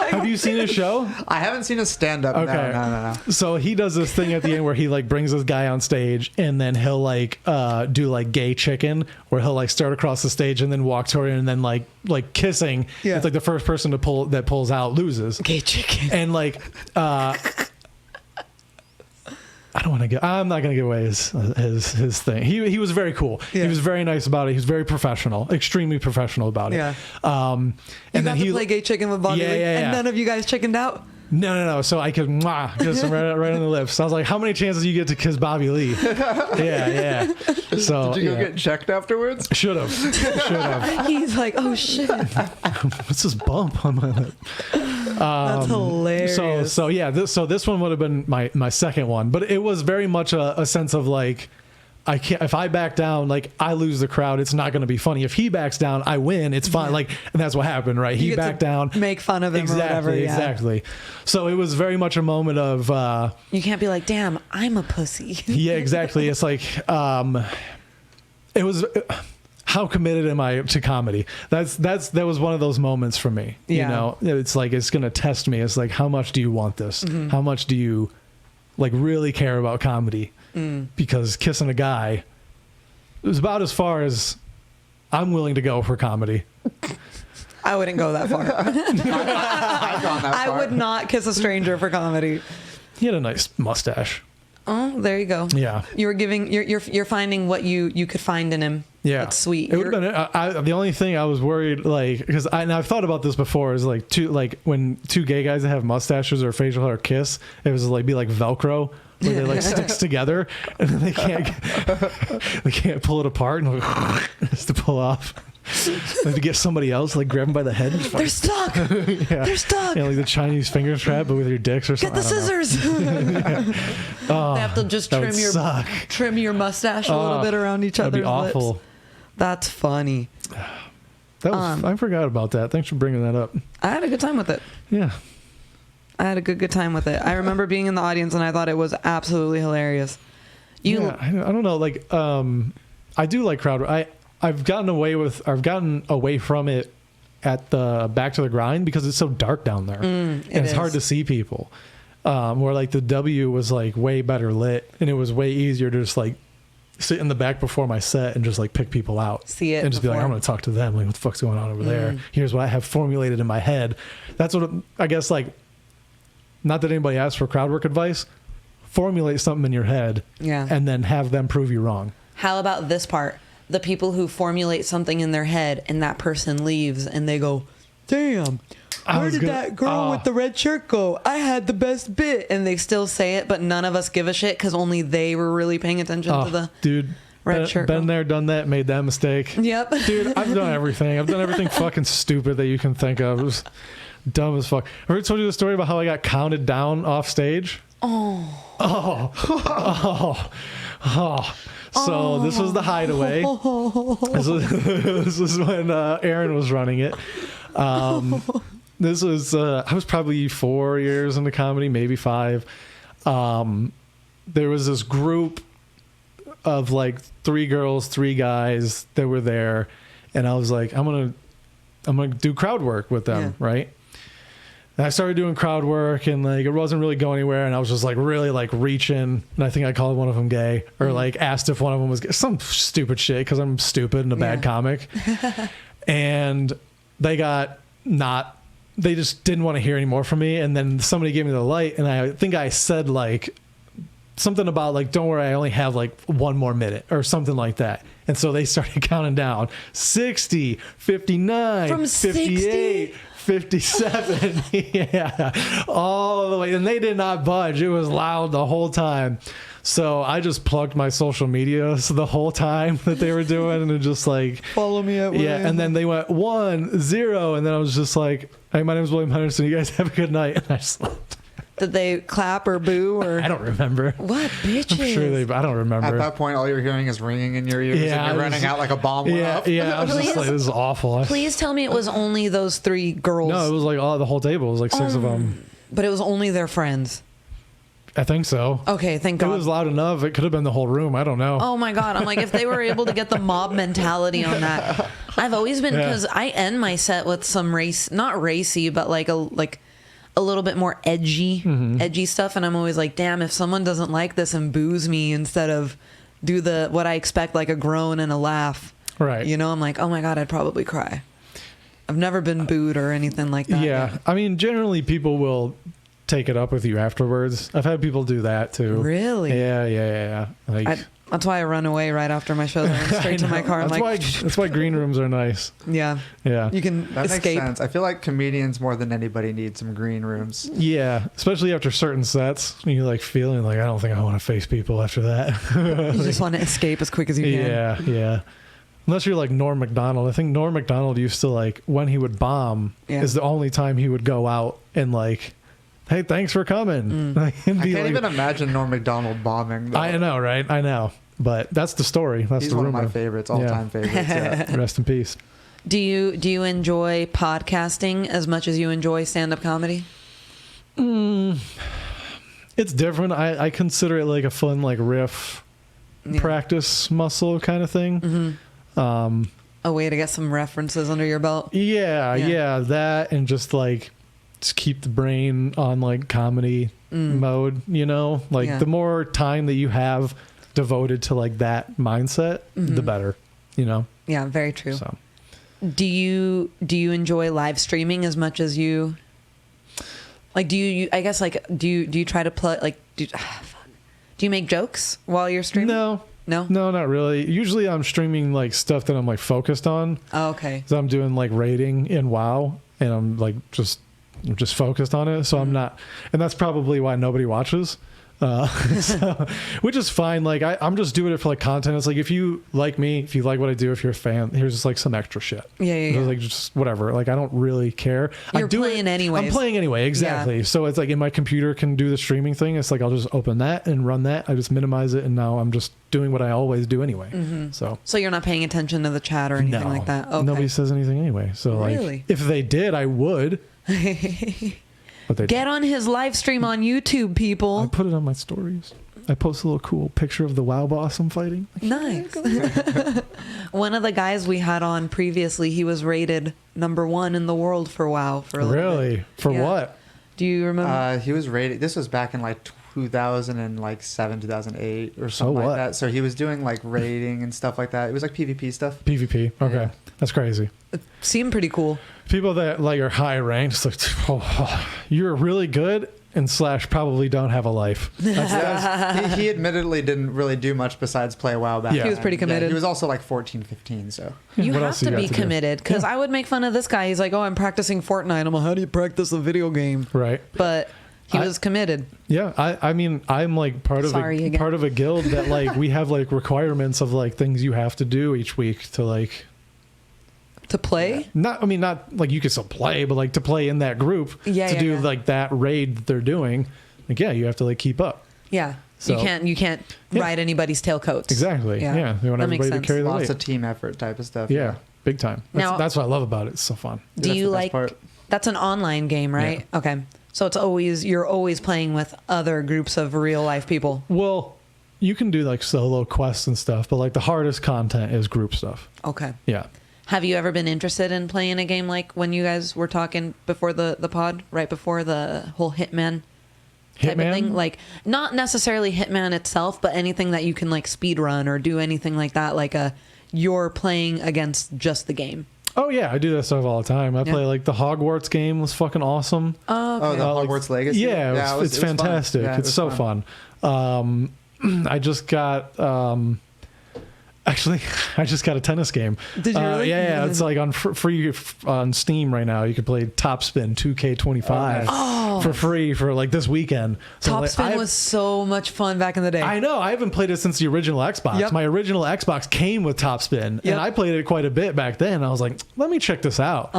Have you seen his show? I haven't seen his stand-up. Okay. No. So he does this thing at the end where he like brings this guy on stage, and then he'll like do like gay chicken, where he'll like start across the stage and then walk toward it, and then like kissing. Yeah. It's like the first person to pulls out loses. Gay chicken. And like I'm not gonna give away his thing. He was very cool. Yeah. He was very nice about it. He was very professional, extremely professional about it. Yeah. And then he play gay chicken with Bobby Lee, and none of you guys chickened out. No. So I could kiss him right on the lips. So I was like, how many chances do you get to kiss Bobby Lee? Yeah. So did you go get checked afterwards? Should have. He's like, oh shit. What's this bump on my lip? That's hilarious. So this one would have been my second one, but it was very much a sense of like, I can't. If I back down, like I lose the crowd. It's not going to be funny. If he backs down, I win. It's fine. Like, and that's what happened, right? He backed down. Make fun of him or whatever. Yeah. Exactly. So it was very much a moment of. You can't be like, damn, I'm a pussy. Yeah, exactly. It's like, it was. How committed am I to comedy? That was one of those moments for me. Yeah. You know, it's like it's going to test me. It's like, how much do you want this? Mm-hmm. How much do you, like, really care about comedy? Because kissing a guy is about as far as I'm willing to go for comedy. I wouldn't go that far. I've gone that far. I would not kiss a stranger for comedy. He had a nice mustache. Oh, there you go. Yeah. You were giving. You're finding what you could find in him. Yeah, that's sweet. It would have been. The only thing I was worried, like, because I've thought about this before, is like when two gay guys that have mustaches or facial hair kiss, it was like be like Velcro, where they like sticks together and then they can't pull it apart and just to pull off. They have to get somebody else, like grab them by the head. They're stuck. They're stuck. Yeah, like the Chinese finger trap, but with your dicks or something. Get the scissors. They have to just trim your mustache a little bit around each other's lips. That'd be awful. That's funny. I forgot about that. Thanks for bringing that up. I had a good time with it. Yeah. I had a good time with it. I remember being in the audience and I thought it was absolutely hilarious. I don't know. Like, I do like crowd. I've gotten away from it at the Back to the Grind because it's so dark down there. And it's hard to see people. Where like the W was like way better lit and it was way easier to just like sit in the back before my set and just like pick people out. See it. And just be like, I'm going to talk to them. Like, what the fuck's going on over there? Here's what I have formulated in my head. That's what I guess, like, not that anybody asks for crowd work advice. Formulate something in your head. Yeah. And then have them prove you wrong. How about this part? The people who formulate something in their head and that person leaves and they go, damn, where did that girl with the red shirt go? I had the best bit. And they still say it, but none of us give a shit because only they were really paying attention to the red shirt. Been there, done that, made that mistake. Yep. Dude, I've done everything. I've done everything fucking stupid that you can think of. Dumb as fuck. I ever told you the story about how I got counted down off stage? So this was the Hideaway. This was when Aaron was running it. This was I was probably 4 years into comedy, maybe 5. There was this group of like 3 girls, 3 guys that were there, and I was like, I'm gonna do crowd work with them, right? And I started doing crowd work, and like it wasn't really going anywhere, and I was just like really like reaching, and I think I called one of them gay, or like asked if one of them was gay. Some stupid shit because I'm stupid and a bad comic. And they just didn't want to hear any more from me, and then somebody gave me the light, and I think I said like something about like, don't worry, I only have like 1 more minute or something like that. And so they started counting down 60, 59, from 58, 60? 57. Yeah, all the way. And they did not budge. It was loud the whole time. So I just plugged my social media the whole time that they were doing, and just like, follow me at William. Yeah. And then they went 1, 0. And then I was just like, hey, my name is William Henderson. You guys have a good night. And I just left. Did they clap or boo or? I don't remember. What bitches? I'm sure I don't remember. At that point, all you're hearing is ringing in your ears, and you're running out like a bomb went off. Yeah, I was just like, this is awful. Please tell me it was only those 3 girls. No, it was like the whole table. It was like 6 of them. But it was only their friends. I think so. Okay, thank God. It was loud enough. It could have been the whole room. I don't know. Oh my God. I'm like, if they were able to get the mob mentality on that. I've always been, because I end my set with some not racy, but like a little bit more edgy stuff. And I'm always like, damn, if someone doesn't like this and boos me instead of do what I expect, like a groan and a laugh. Right. You know, I'm like, oh my God, I'd probably cry. I've never been booed or anything like that. Yeah. I mean, generally people will take it up with you afterwards. I've had people do that too. Really? Yeah. Like, that's why I run away right after my show. I run straight to my car. I'm that's why green rooms are nice. Yeah. You can that escape. Makes sense. I feel like comedians more than anybody need some green rooms. Yeah, especially after certain sets, you're like feeling like, I don't think I want to face people after that. You just want to escape as quick as you can. Yeah. Unless you're like Norm Macdonald. I think Norm Macdonald used to, like, when he would bomb is the only time he would go out and like, hey, thanks for coming. I can't even imagine Norm Macdonald bombing, though. I know, right? I know. But that's the story. That's He's the one rumor. of my favorites, all-time favorites. Yeah. Rest in peace. Do you enjoy podcasting as much as you enjoy stand-up comedy? It's different. I consider it like a fun, like, riff practice muscle kind of thing. A way to get some references under your belt. Yeah, that, and just like keep the brain on like comedy mode, you know, like the more time that you have devoted to like that mindset, the better, you know. Yeah, very true. So do you enjoy live streaming as much as you like? Do you I guess like do you try to play like do you make jokes while you're streaming? No, not really. Usually I'm streaming like stuff that I'm like focused on. Oh, okay. So I'm doing like rating in WoW, and I'm like just focused on it. So I'm not, and that's probably why nobody watches. Which is fine. Like I'm just doing it for like content. It's like, if you like me, if you like what I do, if you're a fan, here's just like some extra shit. Yeah. Like just whatever. Like I don't really care. You're playing anyway. I'm playing anyway. Exactly. Yeah. So it's like, in my computer can do the streaming thing. It's like, I'll just open that and run that. I just minimize it, and now I'm just doing what I always do anyway. So you're not paying attention to the chat or anything like that. Okay. Nobody says anything anyway. So like, if they did, I would. But they get on his live stream on YouTube, people. I put it on my stories. I post a little cool picture of the WoW boss I'm fighting. Nice. One of the guys we had on previously, he was rated #1 in the world for WoW for a little bit. For what? Do you remember? He was rated. This was back in like 2007, 2008 or something like that. So he was doing like rating and stuff like that. It was like PvP stuff. PvP. Okay. Yeah. That's crazy. It seemed pretty cool. People that like are high ranked, it's like, you're really good and / probably don't have a life. He admittedly didn't really do much besides play WoW back then. He was pretty committed. Yeah, he was also like 14, 15, so. You have to be committed, because I would make fun of this guy. He's like, oh, I'm practicing Fortnite. I'm like, how do you practice a video game? Right. But he was committed. Yeah. I mean, I'm like part of a guild that like, we have like requirements of like things you have to do each week to like To play? Not like you can still play, but like to play in that group like that raid that they're doing. Like, yeah, you have to like keep up. Yeah. So, you can't ride anybody's tailcoats. Exactly. Yeah. You want everybody to carry the weight. Lots of team effort type of stuff. Yeah. Big time. That's what I love about it. It's so fun. Do you like, that's an online game, right? Yeah. Okay. So you're always playing with other groups of real life people. Well, you can do like solo quests and stuff, but like the hardest content is group stuff. Okay. Yeah. Have you ever been interested in playing a game like when you guys were talking before the pod, right before the whole Hitman type of thing? Like, not necessarily Hitman itself, but anything that you can like speed run or do anything like that, like you're playing against just the game. Oh yeah, I do that stuff all the time. I play like the Hogwarts game was fucking awesome. Oh, okay. The Hogwarts Legacy. Yeah, it's fantastic. Yeah, it's so fun. I just got actually I just got a tennis game. Did you really? Yeah, it's like on free on Steam right now. You can play Top Spin 2K25 for free for like this weekend. So Top Spin was so much fun back in the day. I know. I haven't played it since the original Xbox. Yep. My original Xbox came with Top Spin, and I played it quite a bit back then. I was like, let me check this out.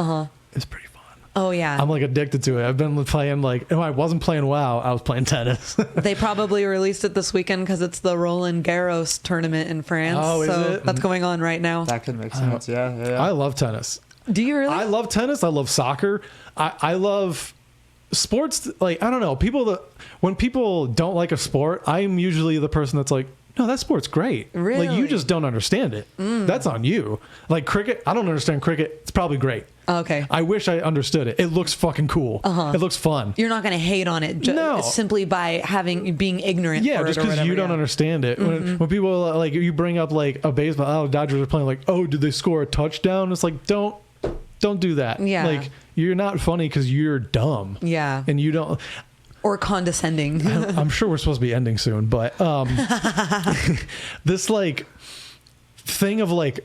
It's pretty fun. Oh yeah, I'm like addicted to it. I've been playing like, if I wasn't playing WoW, I was playing tennis. They probably released it this weekend because it's the Roland Garros tournament in France. Oh, is it? That's going on right now. That could make sense. Yeah. I love tennis. Do you really? I love tennis. I love soccer. I love sports. Like, I don't know, when people don't like a sport, I'm usually the person that's like, no, that sport's great. Really? Like, you just don't understand it. That's on you. Like cricket, I don't understand cricket. It's probably great. Okay. I wish I understood it. It looks fucking cool. It looks fun. You're not going to hate on it simply by being ignorant. Yeah, for just because you don't understand it. When people like, you bring up like a baseball, oh, Dodgers are playing, like, oh, did they score a touchdown? It's like, don't do that. Yeah. Like, you're not funny because you're dumb. Yeah. And you don't. Or condescending. I'm sure we're supposed to be ending soon, but this like thing of like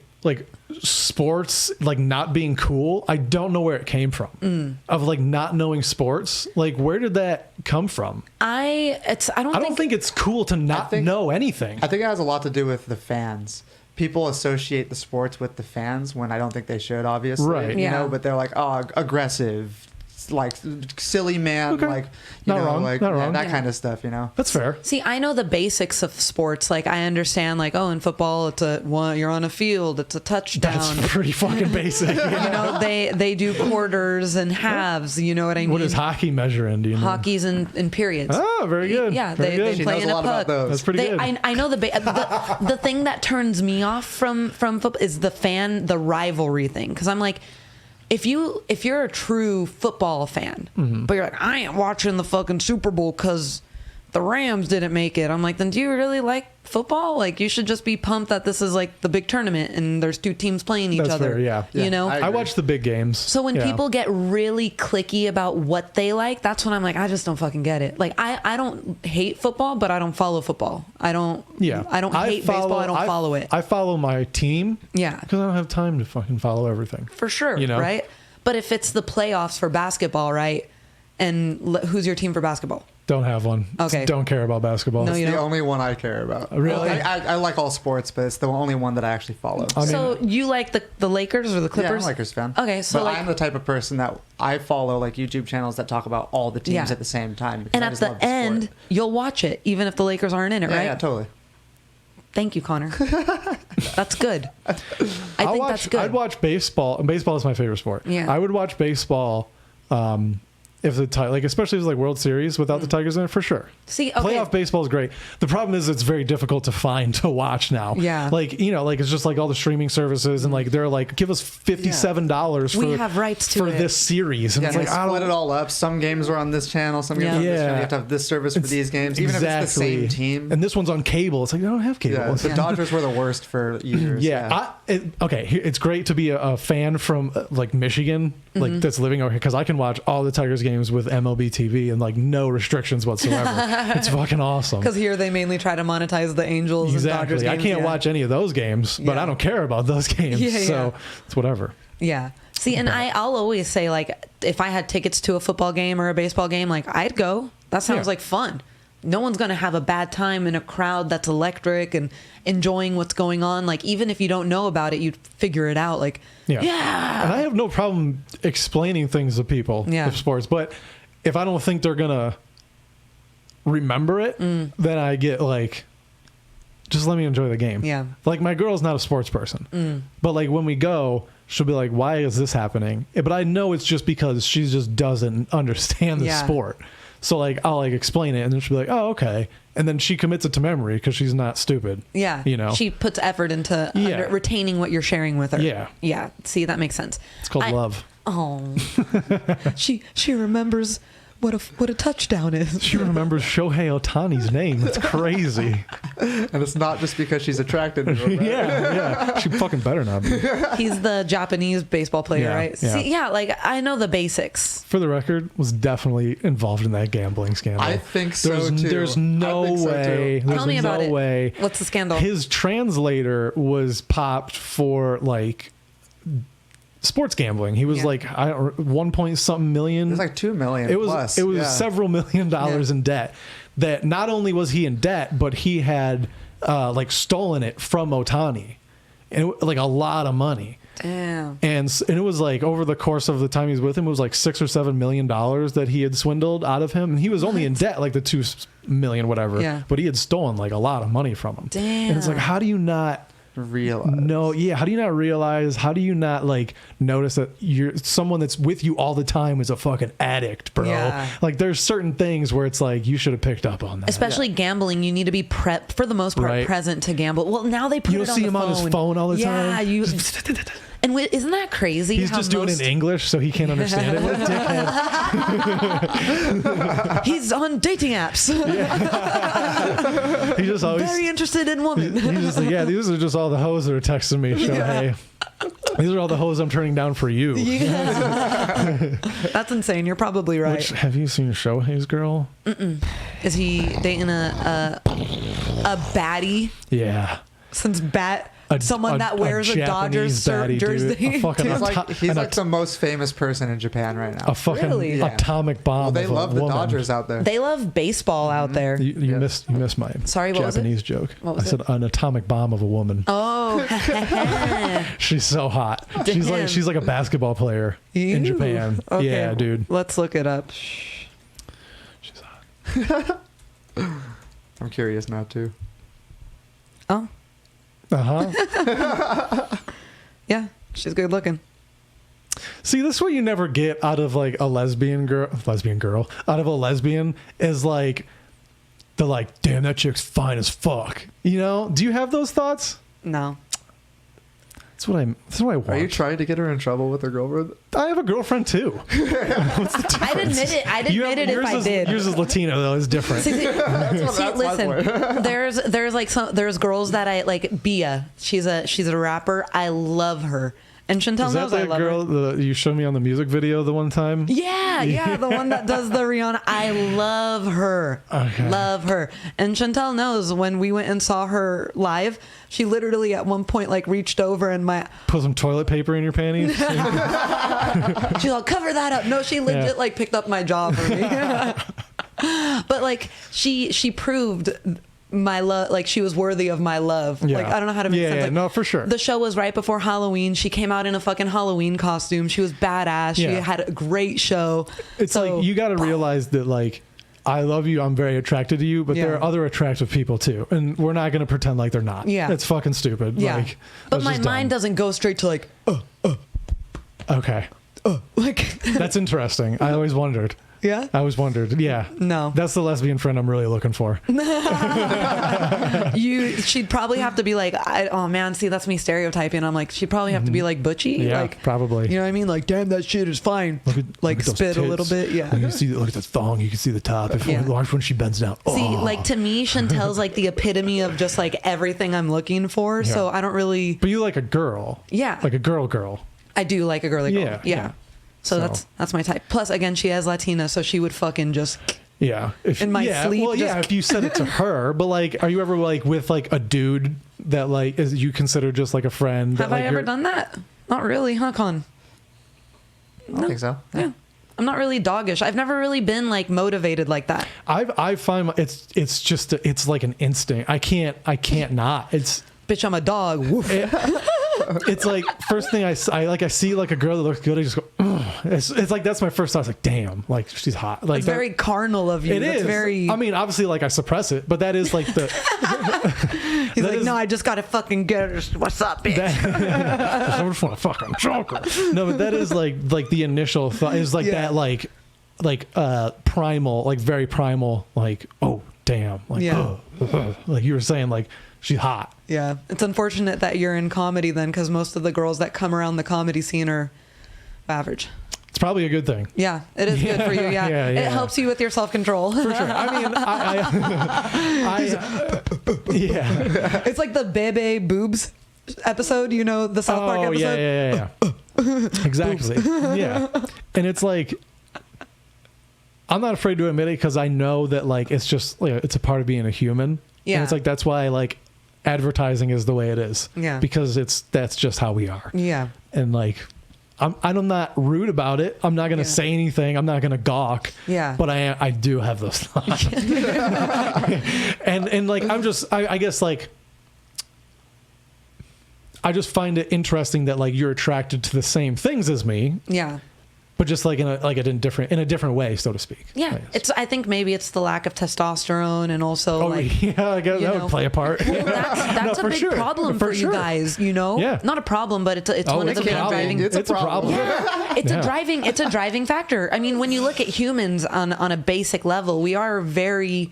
sports like not being cool, I don't know where it came from. Of like not knowing sports, like where did that come from? I don't think it's cool to not know anything. I think it has a lot to do with the fans. People associate the sports with the fans when I don't think they should, obviously. Right. You know, but they're like, oh, aggressive, like silly man, like you know, wrong. like that kind of stuff, you know. That's fair. See, I know the basics of sports. Like, I understand, like, oh, in football, you're on a field, it's a touchdown. That's pretty fucking basic. You know, they do quarters and halves. You know what I mean? What does hockey measure in? Do you know? Hockey's in periods. Oh, very good. Yeah, very good. they play in a puck. That's pretty good. I know the thing that turns me off from football is the rivalry thing, because I'm like, if you're a true football fan, but you're like, I ain't watching the fucking Super Bowl because the Rams didn't make it. I'm like, then do you really like football? Like, you should just be pumped that this is like the big tournament and there's two teams playing each other. Fair, yeah. You know? I watch the big games. So when people get really cliquey about what they like, that's when I'm like, I just don't fucking get it. Like, I don't hate football, but I don't follow football. I don't hate baseball. I don't follow it. I follow my team. Yeah. Because I don't have time to fucking follow everything. For sure. You know? Right? But if it's the playoffs for basketball, right? And who's your team for basketball? Don't have one. Okay. Don't care about basketball. No, It's you the don't? only one I care about. Really? I like all sports, but it's the only one that I actually follow. So you like the Lakers or the Clippers? Yeah, I'm a Lakers fan. Okay, so but like, I'm the type of person that I follow like YouTube channels that talk about all the teams at the same time. And at the end, you'll watch it, even if the Lakers aren't in it, right? Yeah, totally. Thank you, Connor. That's good. I think that's good. I'd watch baseball, and baseball is my favorite sport. Yeah. I would watch baseball if the especially if it's like World Series without the Tigers in it, for sure. See, okay. Playoff baseball is great. The problem is it's very difficult to find to watch now. Yeah. Like, you know, like it's just like all the streaming services and like they're like, give us $57 we have rights for to it. this series. And Yeah, it's like, they split it all up. Some games are on this channel, some games are on this channel. You have to have this service for these games, even if it's the same team. And this one's on cable. It's like, I don't have cable. Yeah, the Dodgers were the worst for years. It's great to be a fan from like Michigan, like that's living over here, because I can watch all the Tigers games with MLB TV and like no restrictions whatsoever. It's fucking awesome. Because here they mainly try to monetize the Angels and Dodgers games. I can't watch any of those games, but I don't care about those games. So it's whatever. Yeah. See, and I'll always say, like, if I had tickets to a football game or a baseball game, like, I'd go. That sounds like fun. no one's going to have a bad time in a crowd that's electric and enjoying what's going on. Like, even if you don't know about it, you'd figure it out. Like, yeah. And I have no problem explaining things to people of sports, but if I don't think they're going to remember it, then I get like, just let me enjoy the game. Yeah. Like, my girl's not a sports person, but like when we go, she'll be like, why is this happening? But I know it's just because she just doesn't understand the sport. So like, I'll like explain it and then she'll be like, oh, okay. And then she commits it to memory because she's not stupid. Yeah. You know, she puts effort into retaining what you're sharing with her. Yeah. Yeah. See, that makes sense. It's called love. Oh, she remembers what a touchdown is. She remembers Shohei Ohtani's name. It's crazy. And it's not just because she's attracted to him, right? Yeah. She fucking better not be. He's the Japanese baseball player, right? Yeah. See, like, I know the basics. For the record, was definitely involved in that gambling scandal. I think so too. There's no way. Tell me about it. Way. What's the scandal? His translator was popped for like sports gambling. He was like 1 point something million. It was like 2 million. It was plus. several $1 million in debt. That not only was he in debt, but he had like stolen it from Ohtani, and like a lot of money. Damn. And it was like over the course of the time he was with him, it was like $6 or $7 million that he had swindled out of him, and he was only in debt like the 2 million whatever. Yeah. But he had stolen like a lot of money from him. Damn. And it's like, how do you not realize? No, yeah. How do you not realize? How do you not like notice that you're someone that's with you all the time is a fucking addict, bro? Yeah. Like, there's certain things where it's like you should have picked up on that. Especially gambling, you need to be for the most part present to gamble. Well, now they put you it don't on see the him phone. on his phone all the time. Yeah, you. And isn't that crazy? He's just doing it in English, so he can't understand it. What a dickhead. He's on dating apps. He just always very interested in women. He's just like, yeah, these are just all the hoes that are texting me. So hey, these are all the hoes I'm turning down for you. Yeah. That's insane. You're probably right. Have you seen Shohei's girl? Mm-mm. Is he dating a baddie? Yeah. Since someone that wears a Dodgers jersey. He's like the most famous person in Japan right now. A fucking atomic bomb. Well, they love the woman. Dodgers out there. They love baseball out there. You missed my Japanese joke. I said an atomic bomb of a woman. Oh, she's so hot. Damn. She's like a basketball player in Japan. Okay. Yeah, dude. Let's look it up. She's hot. I'm curious now too. Oh. Yeah, she's good looking. See, this is what you never get out of like a lesbian girl, out of a lesbian is like, they're like, damn, that chick's fine as fuck. You know? Do you have those thoughts? No. That's what I want. Are you trying to get her in trouble with her girlfriend? I have a girlfriend too. What's the difference? I'd admit it. I'd admit it if I did. Yours is Latino though. It's different. See, listen. There's girls that I like. Bia, she's a rapper. I love her. And Chantel knows I love her. Is that the girl you showed me on the music video the one time? Yeah, the one that does the Rihanna. I love her. Okay. Love her. And Chantel knows when we went and saw her live, she literally at one point like reached over and put some toilet paper in your panties. She's like, cover that up. No, she legit like picked up my jaw for me. But like she proved my love, like she was worthy of my love. Yeah. Like, I don't know how to make sense. Like, no, for sure. The show was right before Halloween. She came out in a fucking Halloween costume. She was badass. She had a great show. It's like, you got to realize that like, I love you, I'm very attracted to you, but there are other attractive people too, and we're not going to pretend like they're not. Yeah, it's fucking stupid. Yeah, like, but my mind doesn't go straight to like okay, like that's interesting. I always wondered. Yeah? I always wondered. Yeah. No. That's the lesbian friend I'm really looking for. She'd probably have to be like, oh man, see, that's me stereotyping. I'm like, she'd probably have to be like butchy. Yeah, like, probably. You know what I mean? Like, damn, that shit is fine. Look at spit a little bit. Yeah. Look at the thong. You can see the top. Watch when she bends down. See, like to me, Chantel's like the epitome of just like everything I'm looking for. Yeah. So I don't really. But you like a girl. Yeah. Like a girl. I do like a girly girl. Yeah. So that's my type. Plus, again, she has Latina, so she would fucking just. Yeah. In my sleep. Well, yeah. If you said it to her, but like, are you ever like with like a dude that like is you consider just like a friend? Have I ever done that? Not really, huh, Con? I don't think so. Yeah. I'm not really doggish. I've never really been like motivated like that. I find it's just it's like an instinct. I can't not. It's Bitch, I'm a dog. Woof. it's like first thing I see like a girl that looks good. I just go, ugh. It's like that's my first thought. It's like, damn, like she's hot. Like It's very carnal of you. It is. Very. I mean, obviously, like I suppress it, but that is like the. He's like, no, I just gotta fucking get her. What's up, bitch? I just want to fucking choke her. No, but that is like the initial thought is like that like primal, like very primal, like, oh damn, like like you were saying, like she's hot. Yeah, it's unfortunate that you're in comedy then, because most of the girls that come around the comedy scene are average. It's probably a good thing. Yeah, it is good for you. Yeah, Yeah. It helps you with your self-control. For sure. I mean, yeah. It's like the Bebe Boobs episode, you know, the South Park episode. Yeah. Exactly. Yeah. And it's like, I'm not afraid to admit it because I know that like it's just it's a part of being a human. Yeah. And it's like that's why like advertising is the way it is. Yeah. Because that's just how we are. Yeah. And like I'm not rude about it. I'm not gonna say anything. I'm not gonna gawk. Yeah. But I do have those thoughts. and like I guess like I just find it interesting that like you're attracted to the same things as me. Yeah. But just like in a different way, so to speak. Yeah, I think maybe it's the lack of testosterone and also like yeah, I guess that would play a part. Well, that's a big problem for you guys, you know. Yeah. Not a problem, but it's one of the big driving. It's a problem. Yeah, it's a driving factor. I mean, when you look at humans on a basic level, we are very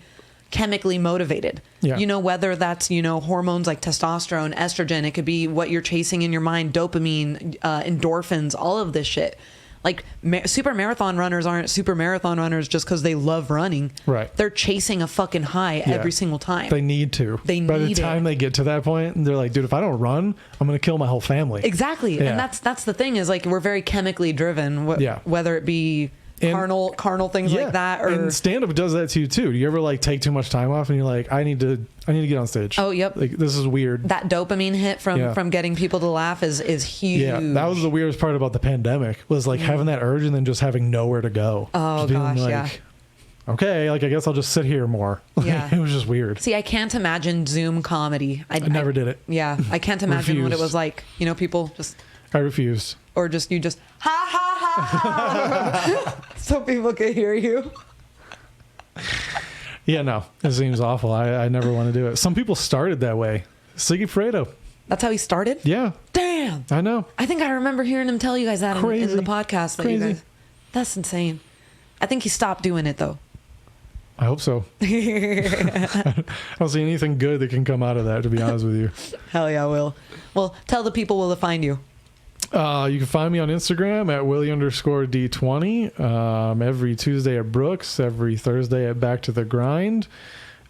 chemically motivated. Yeah. You know, whether that's, you know, hormones like testosterone, estrogen, it could be what you're chasing in your mind, dopamine, endorphins, all of this shit. Like super marathon runners aren't super marathon runners just because they love running. Right. They're chasing a fucking high every single time. They need to. By the time they get to that point, they're like, dude, if I don't run, I'm going to kill my whole family. Exactly. Yeah. And that's the thing is like we're very chemically driven, whether it be carnal things like that, or and stand-up does that to you too. Do you ever like take too much time off and you're like, I need to get on stage? Oh, yep. Like this is weird. That dopamine hit from getting people to laugh is huge. Yeah, that was the weirdest part about the pandemic was like having that urge and then just having nowhere to go. Oh gosh, like, okay, like I guess I'll just sit here more. Yeah. It was just weird. See, I can't imagine Zoom comedy. I never did it. Yeah, I can't imagine what it was like. You know, people just. I refused. Or just ha ha ha, so people can hear you. Yeah, no, it seems awful. I never want to do it. Some people started that way. Siggy Fredo. That's how he started? Yeah. Damn. I know. I think I remember hearing him tell you guys that in the podcast. That Crazy. You guys, that's insane. I think he stopped doing it though. I hope so. I don't see anything good that can come out of that, to be honest with you. Hell yeah, Will. Well, tell the people where to find you. You can find me on Instagram at Willie_D20. Every Tuesday at Brooks, every Thursday at Back to the Grind.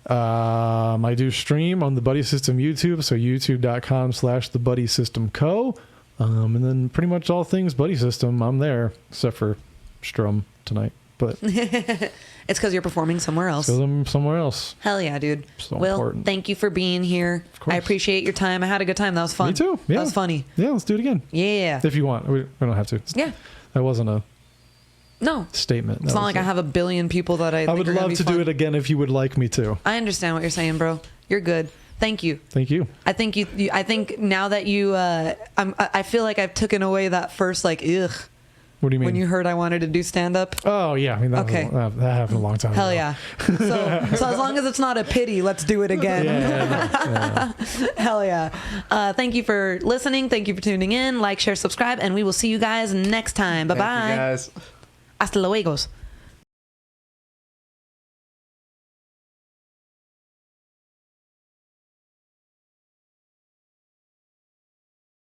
I do stream on the Buddy System YouTube, so youtube.com/thebuddySystemCo. And then pretty much all things Buddy System, I'm there, except for Strum tonight. But it's because you're performing somewhere else. Because I'm somewhere else. Hell yeah, dude. So Will, important. thank you for being here. Of course. I appreciate your time. I had a good time. That was fun. Me too. Yeah. That was funny. Yeah, let's do it again. Yeah. If you want. We don't have to. Yeah. That wasn't a No. statement. It's not like I have a billion people that I would love to do it again if you would like me to. I understand what you're saying, bro. You're good. Thank you. Thank you. I think I think now that you, I feel like I've taken away that first like ugh. What do you mean? When you heard I wanted to do stand up. Oh yeah, I mean that happened a long time Hell ago. yeah. So as long as it's not a pity, let's do it again. Yeah. Hell yeah. Thank you for listening. Thank you for tuning in. Like, share, subscribe, and we will see you guys next time. Bye bye. Thank you guys. Hasta luego.